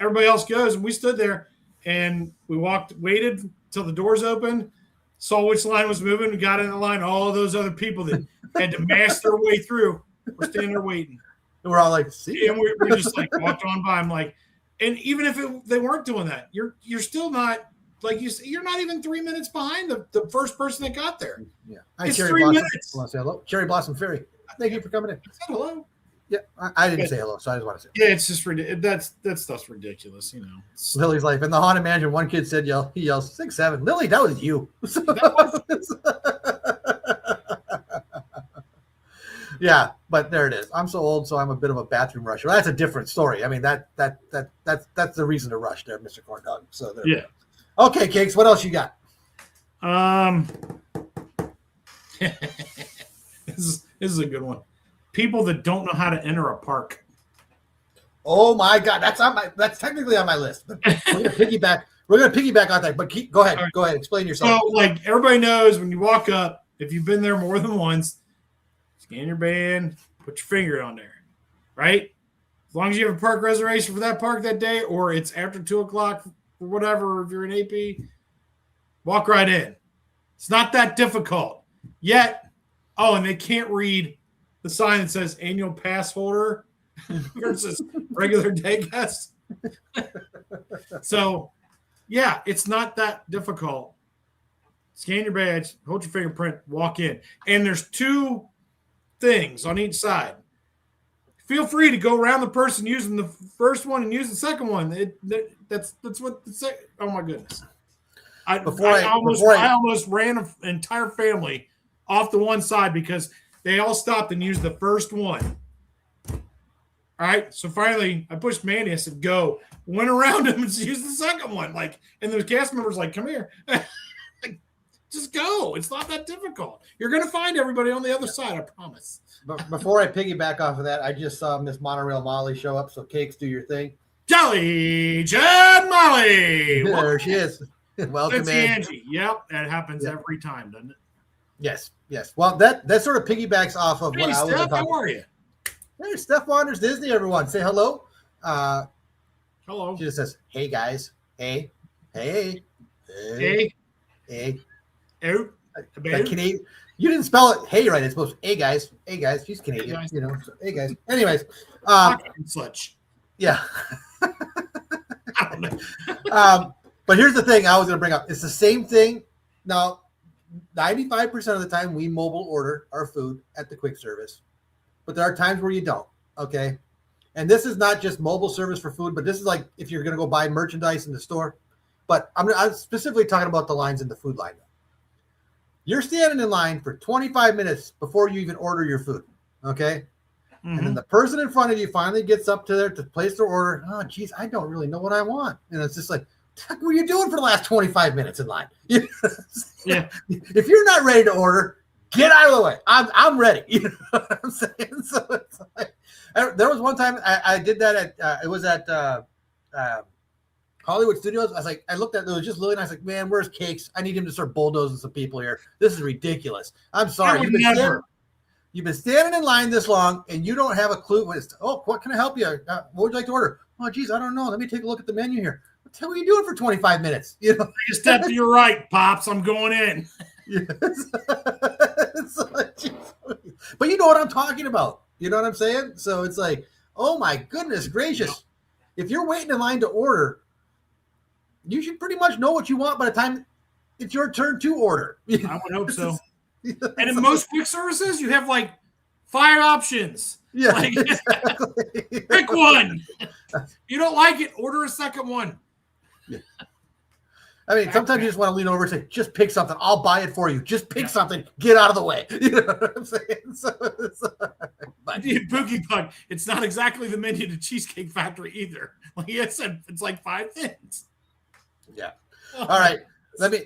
everybody else goes, and we stood there, and we waited till the doors opened, saw which line was moving, we got in the line, all those other people that had to mash their way through. We're standing there waiting. And we're all like, see? And we just like walked on by. I'm like, and even if they weren't doing that, you're still not, like you're not even 3 minutes behind the first person that got there. Yeah. It's Cherry 3 Blossom. minutes. Want to say hello? Cherry Blossom Fairy. Thank you for coming in. I said hello. Yeah, I didn't say hello, so I just want to say hello. Yeah, it's just ridiculous. That stuff's ridiculous, you know. Lily's life. In the Haunted Mansion, one kid said, he yells, 6'7". Lily, that was you. Yeah, but there it is. I'm so old, so I'm a bit of a bathroom rusher. That's a different story. I mean, that's the reason to rush there, Mr. Corn Dog. So there. Yeah. Okay, Cakes, what else you got? This is a good one. People that don't know how to enter a park. Oh my God, that's technically on my list. But we're gonna piggyback on that. But go ahead. Right. Go ahead. Explain yourself. So, like everybody knows, when you walk up, if you've been there more than once, scan your band, put your finger on there, right? As long as you have a park reservation for that park that day, or it's after 2:00 or whatever, if you're an AP, walk right in. It's not that difficult. Yet, and they can't read the sign that says annual pass holder versus regular day guest. So, yeah, it's not that difficult. Scan your badge, hold your fingerprint, walk in. And there's 2 things on each side. Feel free to go around the person using the first one and use the second one. That's what the second. Oh my goodness! I almost ran an entire family off the one side because they all stopped and used the first one. All right, so finally I pushed Mandy. I said, "Go." Went around him and used the second one. And the cast members come here. Just go. It's not that difficult. You're going to find everybody on the other side, I promise. But before I piggyback off of that, I just saw Miss Monorail Molly show up. So, Cakes, do your thing. Jolly Jen Molly. There she is. Welcome, that's Angie. Yep, that happens every time, doesn't it? Yes. Well, that sort of piggybacks off of what I was Steph, talking. How are you? Hey, Steph Wanders Disney, everyone. Say hello. Hello. She just says, "Hey guys, hey." Oh, Canadian. You didn't spell it "hey" right. It's supposed to, "Hey guys." She's Canadian, guys. you know. So, hey guys. Anyways, such. Yeah. I don't know. But here's the thing I was going to bring up. It's the same thing. Now, 95% of the time we mobile order our food at the quick service, but there are times where you don't. Okay. And this is not just mobile service for food, but this is like if you're going to go buy merchandise in the store. But I'm specifically talking about the lines in the food line. You're standing in line for 25 minutes before you even order your food. Okay. Mm-hmm. And then the person in front of you finally gets up to there to place their order. Oh, geez, I don't really know what I want. And it's just like, what were you doing for the last 25 minutes in line? Yeah. If you're not ready to order, get out of the way. I'm ready. You know what I'm saying? So it's like, there was one time I did that it was at Hollywood Studios. I looked at it was just Lily and I was like, man, where's Cakes? I need him to start bulldozing some people here. This is ridiculous. I'm sorry. You've been standing in line this long, and you don't have a clue what can I help you? What would you like to order? Oh, geez, I don't know. Let me take a look at the menu here. What are you doing for 25 minutes? You know, Take a step to your right, Pops. I'm going in. Yes. But you know what I'm talking about. You know what I'm saying? So it's like, oh my goodness gracious. If you're waiting in line to order, you should pretty much know what you want by the time it's your turn to order. I would hope so. And in most quick services, you have like 5 options. Yeah, like, exactly. Pick one. If you don't like it, order a second one. Yeah. I mean, sometimes you just want to lean over and say, just pick something. I'll buy it for you. Just pick something. Get out of the way. You know what I'm saying? But Boogie Bug, it's not exactly the menu to Cheesecake Factory either. Like I said, it's like 5 things. Yeah. All right. Let me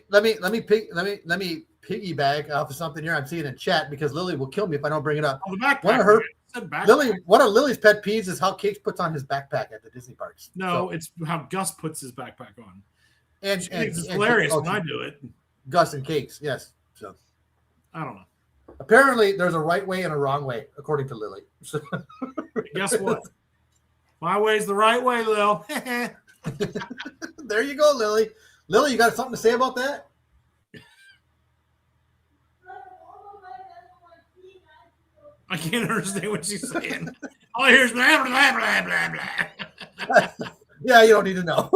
piggyback off of something here I'm seeing in chat because Lily will kill me if I don't bring it up. Oh, the backpack. One of Lily's pet peeves is how Cakes puts on his backpack at the Disney parks. No, it's how Gus puts his backpack on. And it's hilarious when I do it. Gus and Cakes, yes. So I don't know. Apparently, there's a right way and a wrong way, according to Lily. So, guess what? My way's the right way, Lil. There you go, Lily. Lily, you got something to say about that? I can't understand what she's saying. All I hear is blah, blah, blah, blah, blah. Yeah, you don't need to know.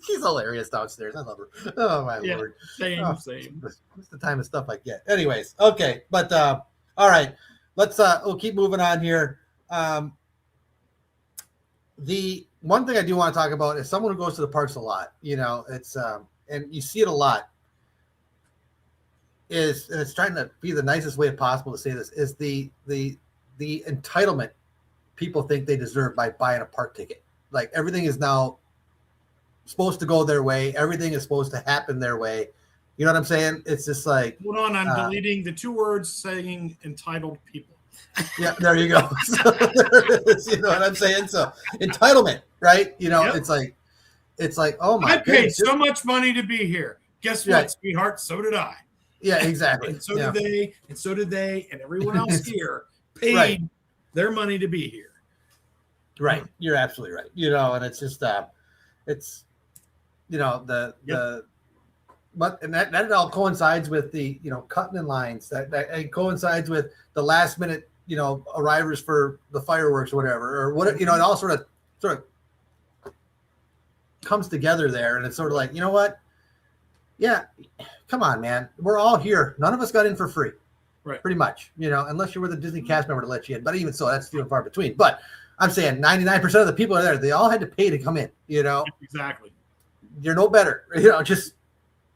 She's hilarious downstairs. I love her. Oh, my Lord. Same. What's the time of stuff I get? Anyways, okay. But, all right. We'll keep moving on here. The one thing I do want to talk about is someone who goes to the parks a lot, you know, it's, and you see it a lot, and it's trying to be the nicest way possible to say this, is the entitlement people think they deserve by buying a park ticket. Like everything is now supposed to go their way. Everything is supposed to happen their way. You know what I'm saying? It's just like, hold on. I'm deleting the 2 words saying entitled people. Yeah, there you go. So, you know what I'm saying? So entitlement, right? You know, It's like, oh my! I paid so much money to be here. Guess what, sweetheart? So did I. Yeah, exactly. And so did they, and so did they, and everyone else here paid their money to be here. Right, you're absolutely right. You know, and it's just it's, you know, but that all coincides with the, you know, cutting in lines. That it coincides with the last minute, you know, arrivals for the fireworks or whatever, or what, you know, it all sort of comes together there, and it's sort of like, you know what? Yeah, come on, man. We're all here. None of us got in for free, right? Pretty much, you know, unless you're with a Disney cast member to let you in. But even so, that's few and far between. But I'm saying 99% of the people are there. They all had to pay to come in. You know, exactly. You're no better. You know, just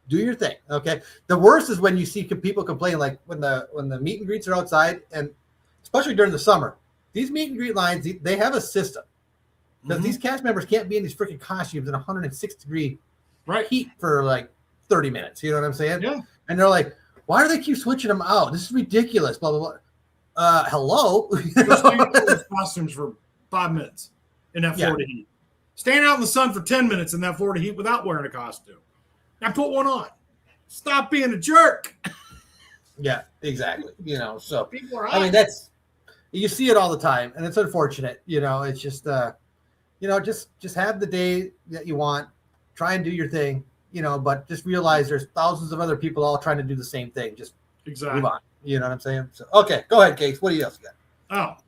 do your thing. Okay. The worst is when you see people complain, like when the meet and greets are outside, and especially during the summer, these meet and greet lines, they have a system because these cast members can't be in these freaking costumes in 106-degree heat for like 30 minutes. You know what I'm saying? Yeah. And they're like, why do they keep switching them out? This is ridiculous. Blah, blah, blah. Hello. Those costumes for 5 minutes in that Florida heat. Stand out in the sun for 10 minutes in that Florida heat without wearing a costume. Now put one on. Stop being a jerk. Yeah, exactly. You know, so people are I mean, you see it all the time, and it's unfortunate. You know, it's just you know, just have the day that you want. Try and do your thing, you know, but just realize there's thousands of other people all trying to do the same thing. Just move on. You know what I'm saying? So okay, go ahead, Cakes. What do you else got?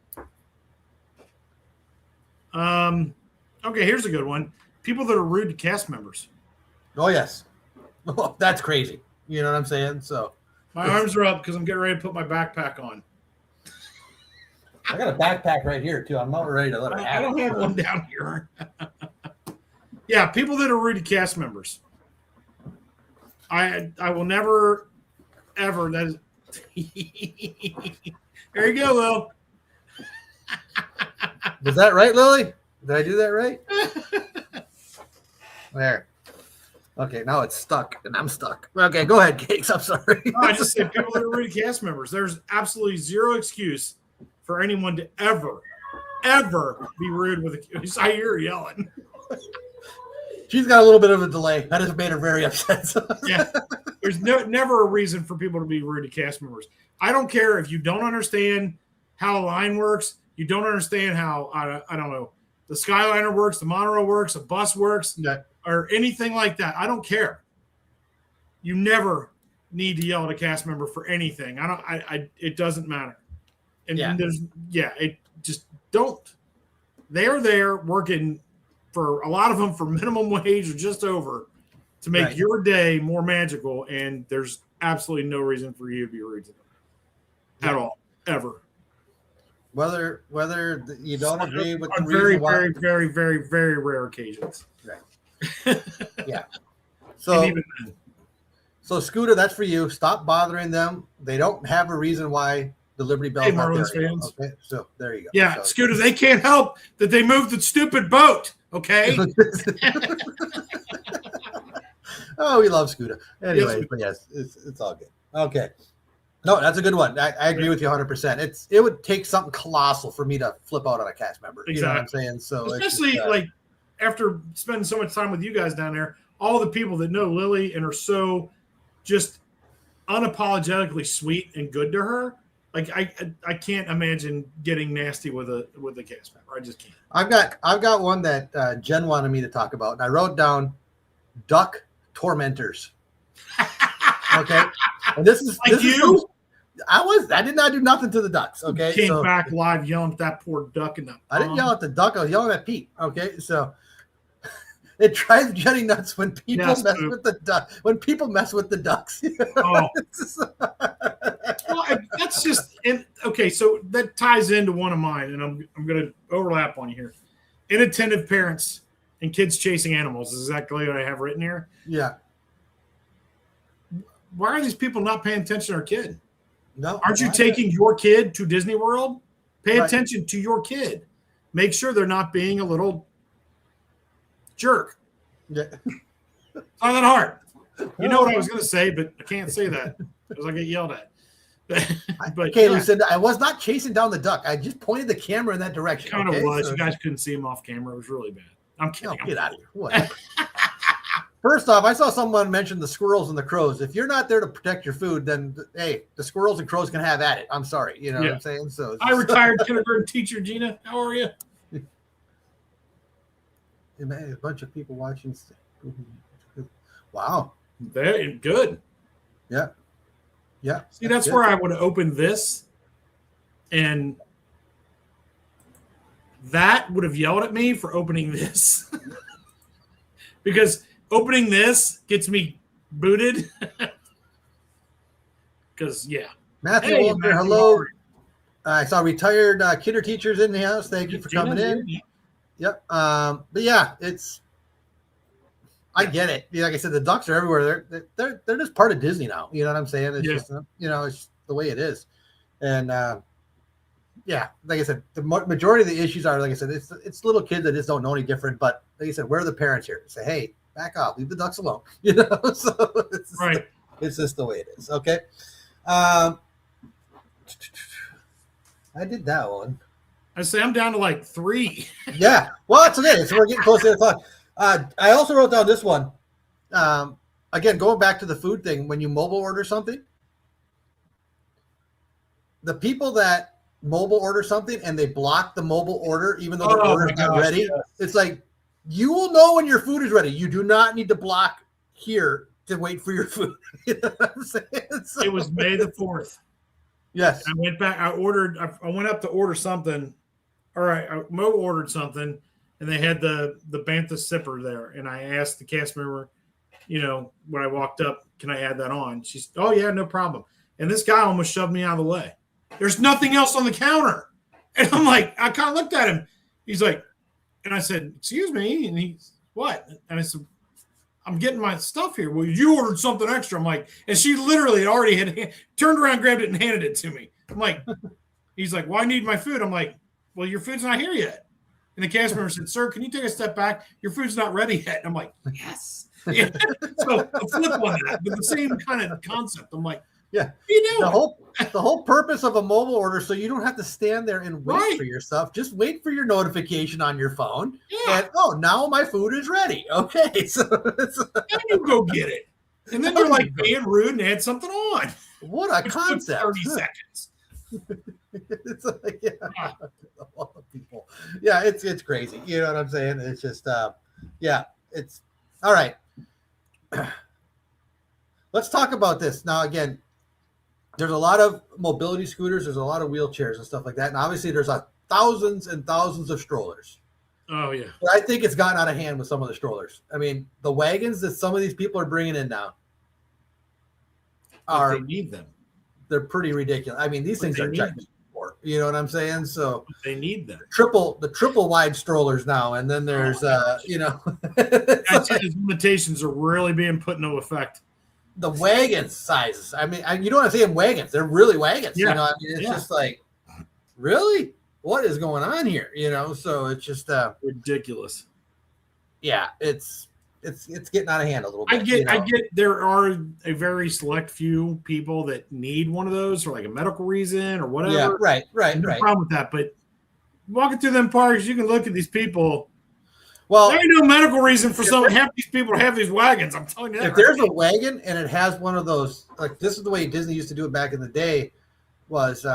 Okay, here's a good one. People that are rude to cast members. Oh yes. Oh, that's crazy. You know what I'm saying? So my arms are up because I'm getting ready to put my backpack on. I got a backpack right here too. I'm not ready to let it I don't have one down here. Yeah, people that are rude to cast members. I will never, ever. That is. There you go, Lil. Was that right, Lily? Did I do that right? There. Okay, now it's stuck, and I'm stuck. Okay, go ahead, Cakes. I'm sorry. No, I just said people that are rude to cast members. There's absolutely zero excuse for anyone to ever be rude with a. I hear her yelling. She's got a little bit of a delay. That has made her very upset. Yeah, there's never a reason for people to be rude to cast members. I don't care if you don't understand how a line works. You don't understand how, I don't know, the Skyliner works, the monorail works, a bus works, or anything like that. I don't care. You never need to yell at a cast member for anything. It doesn't matter. And it just don't. They're there working for a lot of them for minimum wage or just over to make your day more magical. And there's absolutely no reason for you to be rude to them at all, ever. Whether you don't agree with the very, reason why. very, very, very, very rare occasions. Right. Yeah. So, Scooter, that's for you. Stop bothering them. They don't have a reason why the Liberty Bell's not there. Fans. Okay, so there you go. Yeah, so, Scooter, they can't help that they moved the stupid boat. Okay. Oh, we love Scooter. Anyways, but yes, it's all good. Okay. No, that's a good one. I agree with you 100%. It would take something colossal for me to flip out on a cast member. Exactly. You know what I'm saying? So especially like after spending so much time with you guys down there, all the people that know Lily and are so just unapologetically sweet and good to her. Like I can't imagine getting nasty with a cast member. I just can't. I've got one that Jen wanted me to talk about, and I wrote down duck tormentors. Okay, and this is you. I did not do nothing to the ducks. Okay, came back live yelling at that poor duck in the. I didn't yell at the duck. I was yelling at Pete. Okay, so it drives Jenny nuts when people mess with the duck. When people mess with the ducks. Oh, well, that's just okay. So that ties into one of mine, and I'm going to overlap on you here. Inattentive parents and kids chasing animals is exactly what I have written here. Yeah. Why are these people not paying attention to our kid? No. Aren't you taking your kid to Disney World? Pay attention to your kid. Make sure they're not being a little jerk. Yeah. It's not that hard. You know what I was going to say, but I can't say that because I get yelled at. But Kaylee said I was not chasing down the duck. I just pointed the camera in that direction. Kind of was. So. You guys couldn't see him off camera. It was really bad. I'm kidding. No, get out of here. Whatever. First off, I saw someone mention the squirrels and the crows. If you're not there to protect your food, then hey, the squirrels and crows can have at it. I'm sorry. You know what I'm saying? So I retired kindergarten teacher, Gina. How are you? A bunch of people watching. Wow. Very good. Yeah. Yeah. See, that's where I would open this, and that would have yelled at me for opening this. Because opening this gets me booted. Because, Matthew Walter, hello. I saw retired kinder teachers in the house. Thank you for coming in. Yep. But yeah, I get it. Like I said, the ducks are everywhere. They're just part of Disney now. You know what I'm saying? It's just, it's the way it is. And like I said, the majority of the issues are, like I said, it's little kids that just don't know any different. But like I said, where are the parents here? Say, hey, back off, leave the ducks alone. So it's just the way it is. Okay. I did that one. I say I'm down to like 3. Yeah. Well, that's okay. So we're getting close to the clock. I also wrote down this one. Again, going back to the food thing, when you mobile order something, the people that mobile order something and they block the mobile order, even though the order's not ready, it's like, you will know when your food is ready. You do not need to block here to wait for your food. You know what I'm saying? So, it was May the 4th. Yes. I went back. I went up to order something. All right. I mobile ordered something, and they had the Bantha sipper there. And I asked the cast member, when I walked up, can I add that on? She's, oh, yeah, no problem. And this guy almost shoved me out of the way. There's nothing else on the counter. And I'm like, I kind of looked at him. He's like, and I said, excuse me. And he's, what? And I said, I'm getting my stuff here. Well, you ordered something extra. I'm like, and she literally already had turned around, grabbed it, and handed it to me. I'm like, he's like, well, I need my food. I'm like, well, your food's not here yet. And the cast member said, sir, can you take a step back? Your food's not ready yet. I'm like, yes. Yeah. So a flip on that, but the same kind of concept. I'm like, yeah. What are you doing? The whole purpose of a mobile order, so you don't have to stand there and wait for your stuff. Just wait for your notification on your phone. Yeah. And now my food is ready. Okay. So and you go get it. And then you're like being rude and add something on. What a concept! 30 seconds. It's like, yeah, a lot of people. Yeah, it's crazy. You know what I'm saying? It's just, yeah, it's all right. Let's talk about this now. Again, there's a lot of mobility scooters. There's a lot of wheelchairs and stuff like that. And obviously, there's thousands and thousands of strollers. Oh yeah. But I think it's gotten out of hand with some of the strollers. I mean, the wagons that some of these people are bringing in now they need them. They're pretty ridiculous. I mean, these things are giant. You know what I'm saying? So they need them. The triple wide strollers now, and then there's His limitations are really being put into effect. The wagon sizes. I mean, you know what I'm saying? Wagons. They're really wagons. Yeah. You know, I mean, it's just like, really, what is going on here? You know, so it's just ridiculous. Yeah, it's getting out of hand a little bit. I get there are a very select few people that need one of those for like a medical reason or whatever. Yeah, right. No problem with that. But walking through them parks, you can look at these people. Well, there ain't no medical reason for half these people to have these wagons. I'm telling you that. If there's a wagon and it has one of those, like this is the way Disney used to do it back in the day, was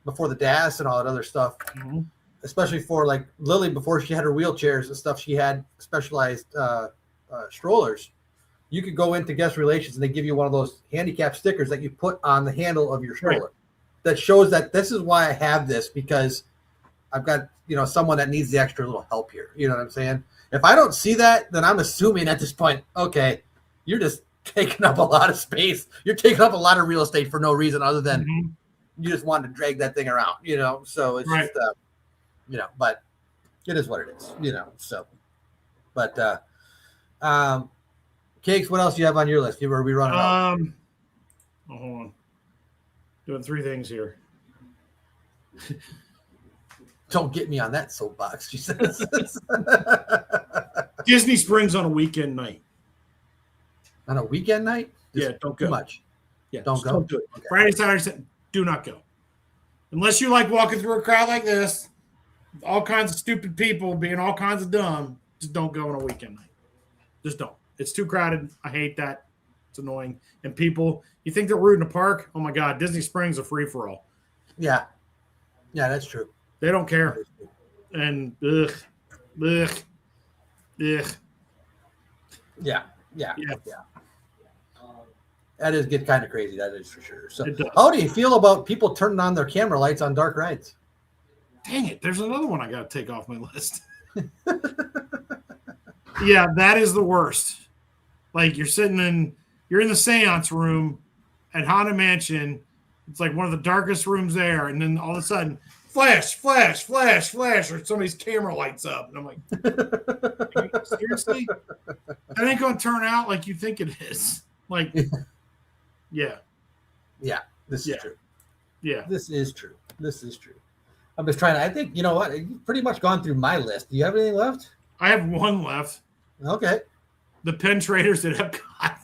before the DAS and all that other stuff. Mm-hmm. Especially for like Lily before she had her wheelchairs and stuff, she had specialized strollers. You could go into guest relations and they give you one of those handicap stickers that you put on the handle of your stroller that shows that this is why I have this, because I've got someone that needs the extra little help here. You know what I'm saying? If I don't see that, then I'm assuming at this point, okay, you're just taking up a lot of space. You're taking up a lot of real estate for no reason other than you just wanted to drag that thing around. So it's just but it is what it is. So but Cakes, what else do you have on your list? Are we running out? Hold on. Doing 3 things here. Don't get me on that soapbox, she says. Disney Springs on a weekend night. On a weekend night? Don't go. Too much. Yeah, don't go. Don't do it. Okay. Friday, Saturday, Sunday, do not go. Unless you like walking through a crowd like this, all kinds of stupid people being all kinds of dumb, just don't go on a weekend night. Just don't. It's too crowded. I hate that. It's annoying. And people, you think they're rude in a park? Oh my God, Disney Springs are free for all. Yeah. Yeah, that's true. They don't care. And ugh. Yeah. That is get kind of crazy. That is for sure. So, It does. how do you feel about people turning on their camera lights on dark rides? Dang it. There's another one I got to take off my list. Yeah, that is the worst. Like you're in the seance room at Haunted Mansion. It's like one of the darkest rooms there. And then all of a sudden, flash, flash, flash, flash, or somebody's camera lights up. And I'm like, seriously? That ain't going to turn out like you think it is. Like, yeah. Yeah, this is true. Yeah. This is true. I'm just trying to, I think, you know what? You've pretty much gone through my list. Do you have anything left? I have one left. Okay. The pen traders at Epcot.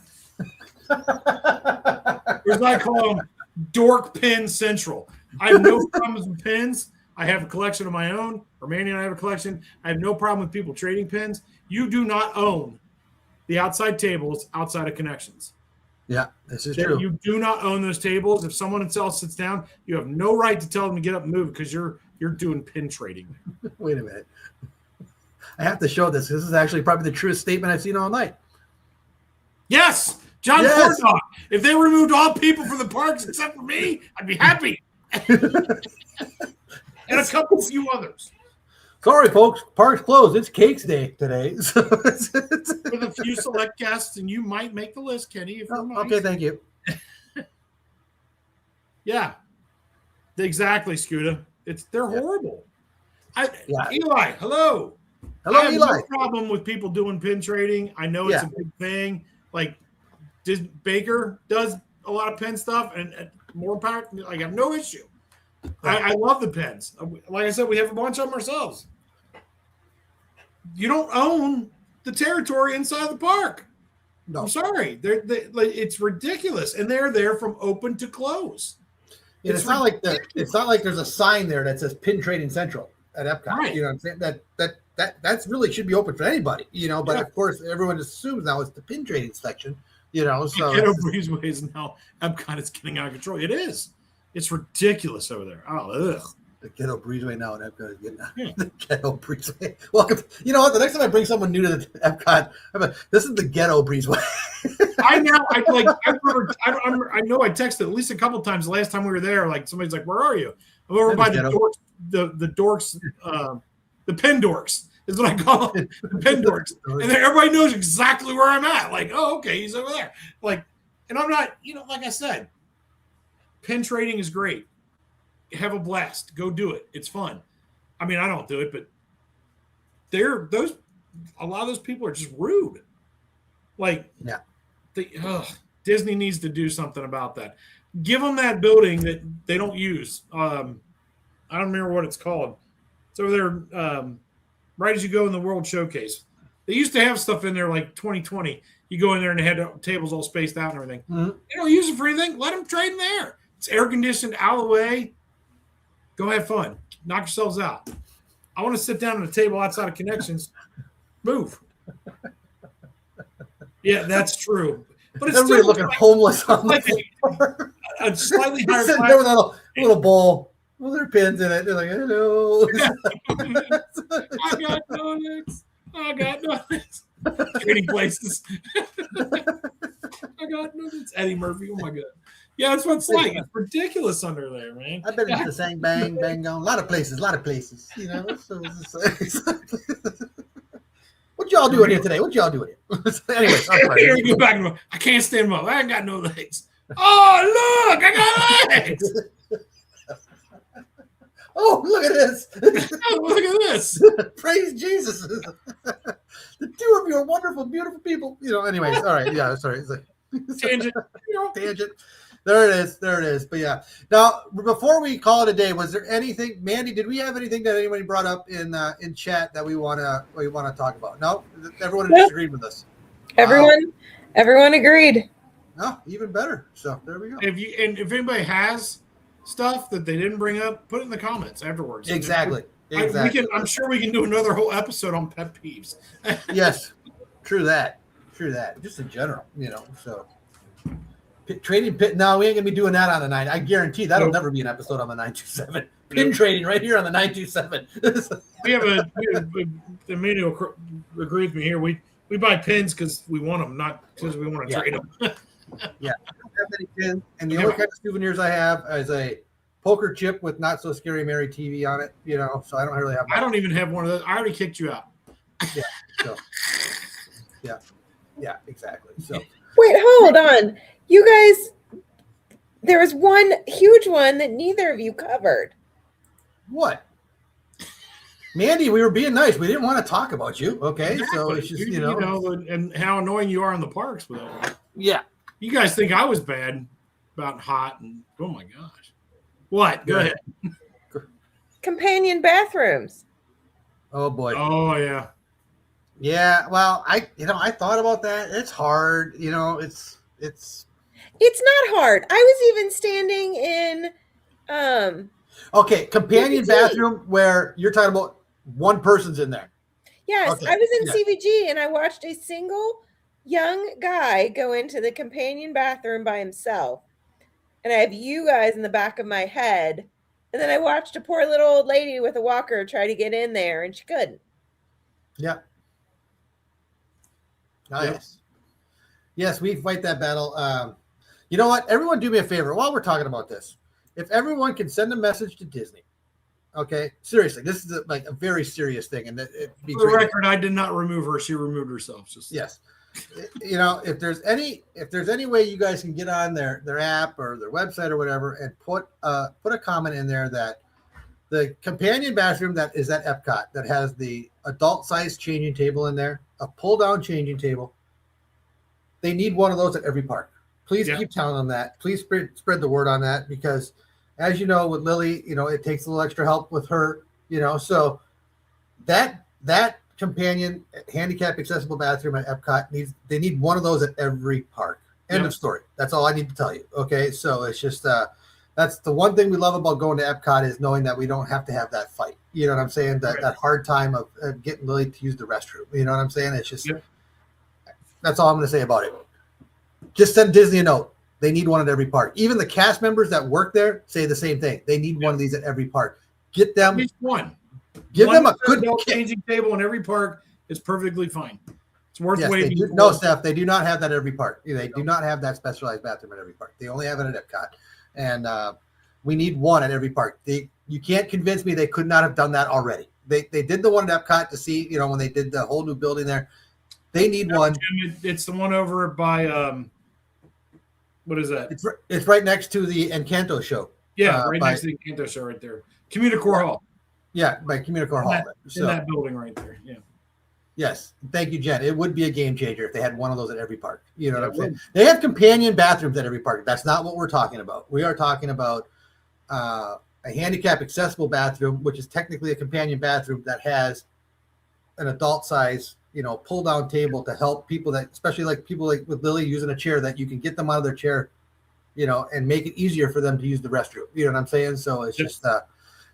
As I call them, Dork Pen Central. I have no problems with pens. I have a collection of my own. Or Manny and I have a collection. I have no problem with people trading pens. You do not own the outside tables outside of Connections. Yeah, this is true. You do not own those tables. If someone else sits down, you have no right to tell them to get up and move because you're doing pin trading. Wait a minute. I have to show this. This is actually probably the truest statement I've seen all night. Yes, John Fordog. If they removed all people from the parks except for me, I'd be happy. And a few others. Sorry, folks. Park's closed. It's Cakes Day today. So With a few select guests, and you might make the list, Kenny. If you're nice. Okay, thank you. Yeah, exactly, Scooter. They're horrible. Eli, hello. Hello, I have Eli. no problem with people doing pin trading. I know it's a big thing. Like, Baker does a lot of pin stuff, and more power. Like, I have no issue. I love the pins. Like I said, we have a bunch of them ourselves. You don't own the territory inside the park. No. I'm sorry. It's ridiculous, and they're there from open to close. It's not like there's a sign there that says Pin Trading Central at Epcot. Right. You know what I'm saying? That's really should be open for anybody. But of course everyone assumes now it's the pin trading section, You know, so Ghetto Breezeway is now Epcot is getting out of control. It is. It's ridiculous over there. Oh, ugh. The Ghetto Breezeway now, and Epcot is getting out. The Ghetto Breezeway. Welcome. You know what? The next time I bring someone new to the Epcot, this is the Ghetto Breezeway. I know I texted at least a couple times the last time we were there. Like somebody's like, "Where are you?" I'm over by the dorks, the dorks, the pin dorks is what I call them, the pin dorks, and then everybody knows exactly where I'm at. Like, oh, okay, he's over there. Like, and I'm not, like I said, pin trading is great. Have a blast. Go do it. It's fun. I mean, I don't do it, but a lot of those people are just rude. Like, yeah. Disney needs to do something about that. Give them that building that they don't use. I don't remember what it's called. It's over there right as you go in the World Showcase. They used to have stuff in there like 2020. You go in there and they had tables all spaced out and everything. Mm-hmm. They don't use it for anything. Let them trade in there. It's air conditioned, out of the way. Go have fun. Knock yourselves out. I want to sit down at a table outside of Connections. Move. Yeah, that's true. But it's everybody still looking homeless on the floor. A slightly higher sitting there with a little bowl with their pins in it. They're like, hello. I got donuts. Trading places. I got donuts. Eddie Murphy. Oh my God. Yeah, that's what it's like. It's ridiculous under there, man. I bet it's the same bang, bang, gone. A lot of places. So what y'all doing here today? What y'all doing here? Anyway, here you go back. I can't stand them up. I ain't got no legs. Oh, look, I got legs. Oh, look at this. Oh, look at this. Praise Jesus. The two of you are wonderful, beautiful people. Anyways, all right. Yeah, sorry. It's like, Tangent. Tangent. There it is. But yeah. Now, before we call it a day, was there anything, Mandy? Did we have anything that anybody brought up in chat that we want to talk about? No, everyone disagreed with us. Everyone agreed. No, even better. So there we go. If anybody has stuff that they didn't bring up, put it in the comments afterwards. Exactly. I'm sure we can do another whole episode on pet peeves. Yes, true that. Just in general, So. Trading pit. No, we ain't gonna be doing that on the 9. I guarantee that'll never be an episode on the 927. Pin trading right here on the 927. we have the menu agrees with me here. We buy pins because we want them, not because we want to trade them. Yeah, I don't have many pins, and the only kind of souvenirs I have is a poker chip with Not So Scary Mary TV on it. So I don't really have. I don't even have one of those. I already kicked you out. Yeah. So. Yeah. Exactly. So. Wait, hold on. You guys, there was one huge one that neither of you covered. What? Mandy, we were being nice. We didn't want to talk about you. Okay. Exactly. So it's just, and how annoying you are in the parks with that. Yeah. You guys think I was bad about hot and oh my gosh. What? Go ahead. Companion bathrooms. Oh boy. Oh yeah. Yeah. Well, I thought about that. It's hard. It's not hard. I was even standing in okay, companion bathroom where you're talking about one person's in there. Yes, okay. I was in CVG and I watched a single young guy go into the companion bathroom by himself. And I have you guys in the back of my head. And then I watched a poor little old lady with a walker try to get in there and she couldn't. Yeah. Nice. Yes, we fight that battle. You know what? Everyone do me a favor while we're talking about this. If everyone can send a message to Disney, okay? Seriously, this is a very serious thing. And it'd be for the record, I did not remove her. She removed herself. Yes. If there's any way you guys can get on their app or their website or whatever and put a comment in there that the companion bathroom that is at Epcot that has the adult size changing table in there, a pull down changing table, they need one of those at every park. Please keep telling them that. Please spread the word on that because, as you know, with Lily, it takes a little extra help with her. So that companion handicap accessible bathroom at Epcot they need one of those at every park. End of story. That's all I need to tell you. Okay, so it's just that's the one thing we love about going to Epcot is knowing that we don't have to have that fight. You know what I'm saying? That hard time of getting Lily to use the restroom. You know what I'm saying? It's just that's all I'm going to say about it. just send Disney a note. They need one at every park. Even the cast members that work there say the same thing. They need one of these at every park. Get them. At least one. Give them a good changing table in every park is perfectly fine. It's worth waiting. No, Steph, they do not have that at every park. They do not have that specialized bathroom at every park. They only have it at Epcot. And we need one at every park. You can't convince me they could not have done that already. They did the one at Epcot to see, when they did the whole new building there. They need one. It's the one over by what is that? It's right next to the Encanto show. Yeah, next to the Encanto show right there. Communicore Hall. Yeah, by Communicore Hall. In that building right there. Yeah. Yes. Thank you, Jen. It would be a game changer if they had one of those at every park. You know what I'm saying? They have companion bathrooms at every park. That's not what we're talking about. We are talking about a handicap accessible bathroom, which is technically a companion bathroom that has an adult size, pull down table to help people that, especially like people like with Lily using a chair, that you can get them out of their chair, and make it easier for them to use the restroom. You know what I'm saying? So it's just,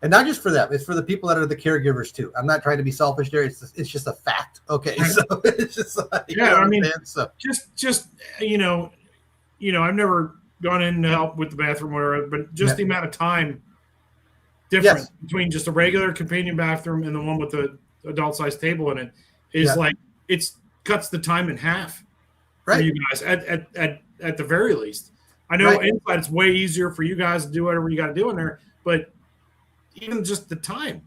and not just for them, it's for the people that are the caregivers too. I'm not trying to be selfish there. It's just a fact. Okay. So it's just like, just, I've never gone in to help with the bathroom or whatever, but just the amount of time difference between just a regular companion bathroom and the one with the adult sized table in it is like, cuts the time in half for you guys at the very least. I know inside it's way easier for you guys to do whatever you got to do in there, but even just the time.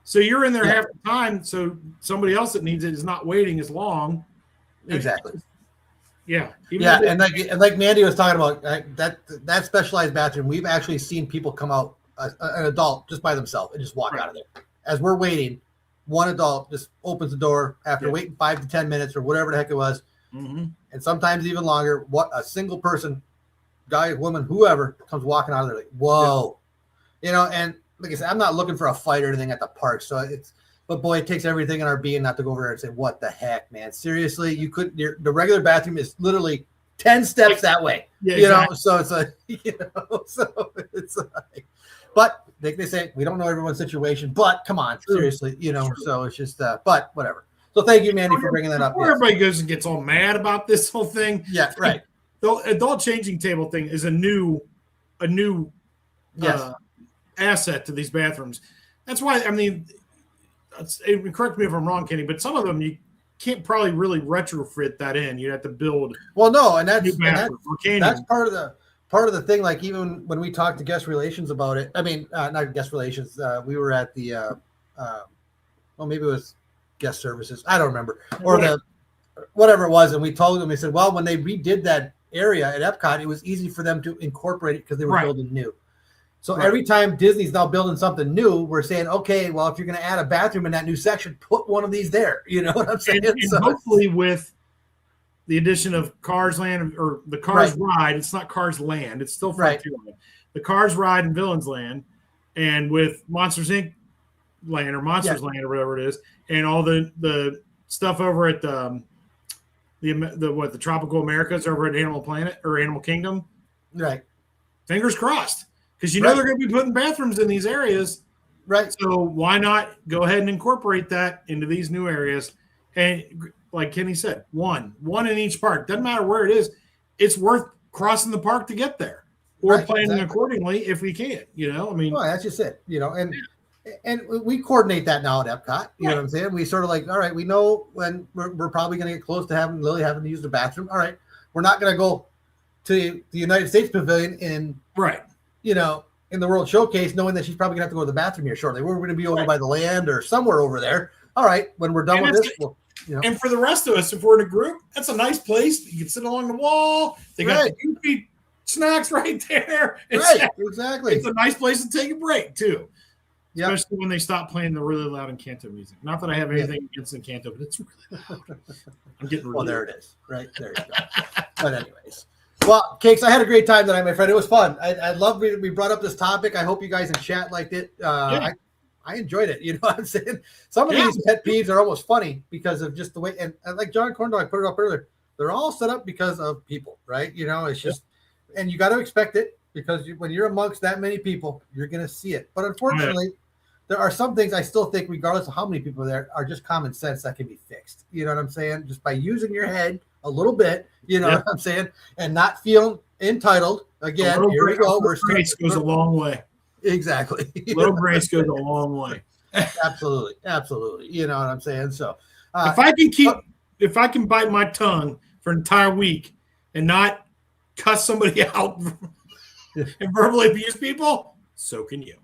So you're in there half the time, so somebody else that needs it is not waiting as long. Exactly. Yeah. And like Mandy was talking about, that specialized bathroom, we've actually seen people come out, an adult just by themselves and just walk out of there. As we're waiting, one adult just opens the door after waiting 5 to 10 minutes or whatever the heck it was. Mm-hmm. And sometimes even longer. What a single person, guy, woman, whoever comes walking out of there like, whoa, and like I said, I'm not looking for a fight or anything at the park. So but boy, it takes everything in our being not to go over there and say, what the heck, man? Seriously, you couldn't, the regular bathroom is literally 10 steps that way, exactly. So it's like, so it's like, but they say, we don't know everyone's situation, but come on, seriously, so it's just, but whatever. So thank you, Mandy, for bringing that up. Everybody goes and gets all mad about this whole thing. Yeah, right. The adult changing table thing is a new asset to these bathrooms. That's why, correct me if I'm wrong, Kenny, but some of them you can't probably really retrofit that in. You'd have to build. Well, no, and that's part of the thing. Like even when we talked to guest relations about it, not guest relations. We were at the, maybe it was guest services. I don't remember, or whatever it was, and we told them. We said, well, when they redid that area at Epcot, it was easy for them to incorporate it because they were building new. So every time Disney's now building something new, we're saying, okay, well, if you're going to add a bathroom in that new section, put one of these there. You know what I'm saying? And hopefully with the addition of Cars Land or the Cars Ride, it's not Cars Land, it's still Frontierland. The Cars Ride and Villains Land, and with Monsters Inc. Land or Monsters Land or whatever it is, and all the stuff over at the Tropical Americas over at Animal Planet or Animal Kingdom. Right. Fingers crossed. Because they're going to be putting bathrooms in these areas. Right. So why not go ahead and incorporate that into these new areas? And like Kenny said, one in each park. Doesn't matter where it is. It's worth crossing the park to get there or planning accordingly if we can, Well, that's just it, and we coordinate that now at Epcot. You know what I'm saying? We sort of like, all right, we know when we're probably going to get close to having Lily having to use the bathroom. All right. We're not going to go to the United States Pavilion in in the World Showcase, knowing that she's probably gonna have to go to the bathroom here shortly. We're gonna be over by the land or somewhere over there. All right, when we're done with this, and for the rest of us, if we're in a group, that's a nice place. You can sit along the wall. They got the goofy snacks right there. Exactly. It's a nice place to take a break too. Especially when they stop playing the really loud Encanto music. Not that I have anything against Encanto, but it's really loud. I'm getting really there it is. Right there you go. But anyways. Well, Cakes, I had a great time tonight, my friend. It was fun. I love we brought up this topic. I hope you guys in chat liked it. I enjoyed it. You know what I'm saying? Some of these pet peeves are almost funny because of just the way, and like John Corndog put it up earlier, they're all set up because of people, right? It's just, and you got to expect it because when you're amongst that many people, you're going to see it. But unfortunately, there are some things I still think, regardless of how many people are there, are just common sense that can be fixed. You know what I'm saying? Just by using your head a little bit, you know what I'm saying, and not feel entitled. Again, here we go. Grace goes a long way. Exactly. Little grace goes a long way. Absolutely. You know what I'm saying? So if I can bite my tongue for an entire week and not cuss somebody out and verbally abuse people, so can you.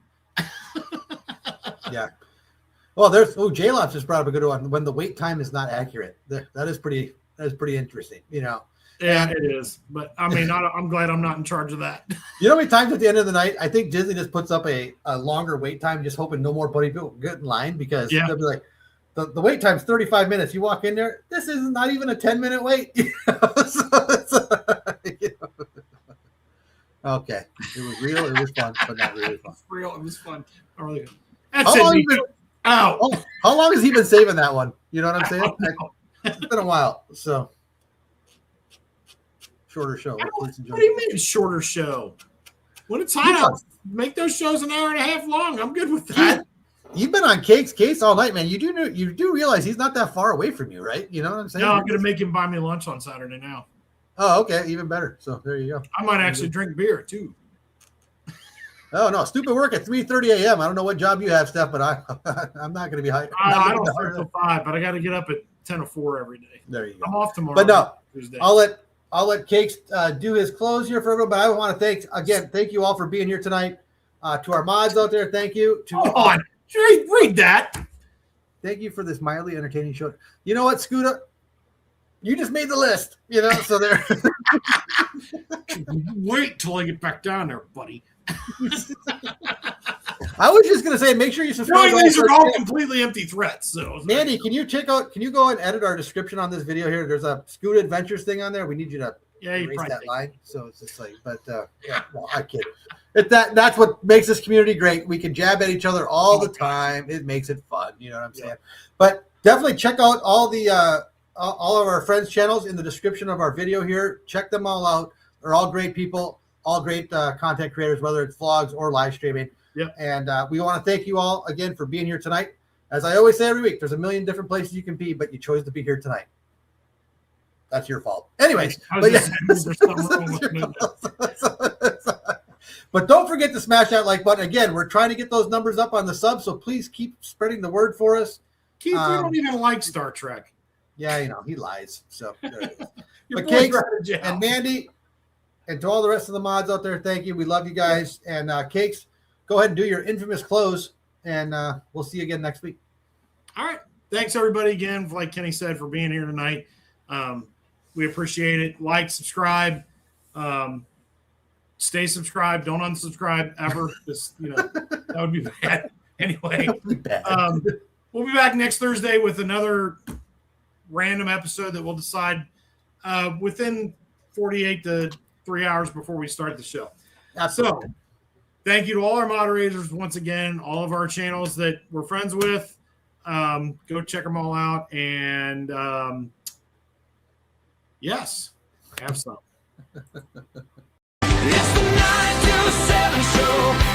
Yeah. Well, J-Lops just brought up a good one. When the wait time is not accurate, that is pretty interesting. You know. Yeah, it is. But I mean, I'm glad I'm not in charge of that. You know how many times at the end of the night, I think Disney just puts up a longer wait time, just hoping no more buddy people get in line, because they'll be like, the wait time's 35 minutes. You walk in there, this is not even a 10-minute wait. Okay. It was real. It was fun, but not really fun. It was fun. Really. How long has he been saving that one? You know what I'm saying? It's been a while. So shorter show. What do you mean shorter show? When it's hot out, make those shows an hour and a half long. I'm good with that. You've been on Case all night, man. You do realize he's not that far away from you, right? You know what I'm saying? No, I'm going to make him buy me lunch on Saturday now. Oh, okay. Even better. So there you go. I might actually drink beer too. Oh, no. Stupid work at 3:30 a.m. I don't know what job you have, Steph, but I'm not going to be high. I don't start till 5, but I got to get up at 10:04 every day. There you go. I'm off tomorrow. But no, Tuesday. I'll let Cakes do his close here for everyone. But I want to thank you all for being here tonight. To our mods out there, thank you. Hold on. Read that. Thank you for this mildly entertaining show. You know what, Scooter? You just made the list, you know, so there. Wait till I get back down there, buddy. I was just gonna say, make sure you subscribe. These are all completely empty threats. So, Mandy, can you go and edit our description on this video here? There's a SkootahAdventures thing on there. We need you to erase that line. So it's just like, but yeah, well, I kid. That's what makes this community great. We can jab at each other all the time. It makes it fun. You know what I'm saying? But definitely check out all of our friends' channels in the description of our video here. Check them all out. They're all great people, all great content creators, whether it's vlogs or live streaming. Yep. And we want to thank you all again for being here tonight. As I always say every week, there's a million different places you can be, but you chose to be here tonight. That's your fault. Anyways. But don't forget to smash that like button. Again, we're trying to get those numbers up on the subs, so please keep spreading the word for us. Keith, we don't even like Star Trek. Yeah, you know, he lies. So there it is. But Cakes and Mandy, and to all the rest of the mods out there, thank you. We love you guys. And Cakes, go ahead and do your infamous close, and we'll see you again next week. All right. Thanks, everybody, again, like Kenny said, for being here tonight. We appreciate it. Like, subscribe. Stay subscribed. Don't unsubscribe ever. Just, that would be bad. Anyway, we'll be back next Thursday with another random episode that we'll decide within 48 to 3 hours before we start the show. Absolutely. So, thank you to all our moderators once again, all of our channels that we're friends with. Go check them all out. And yes, have some. It's the 9 to 7 show.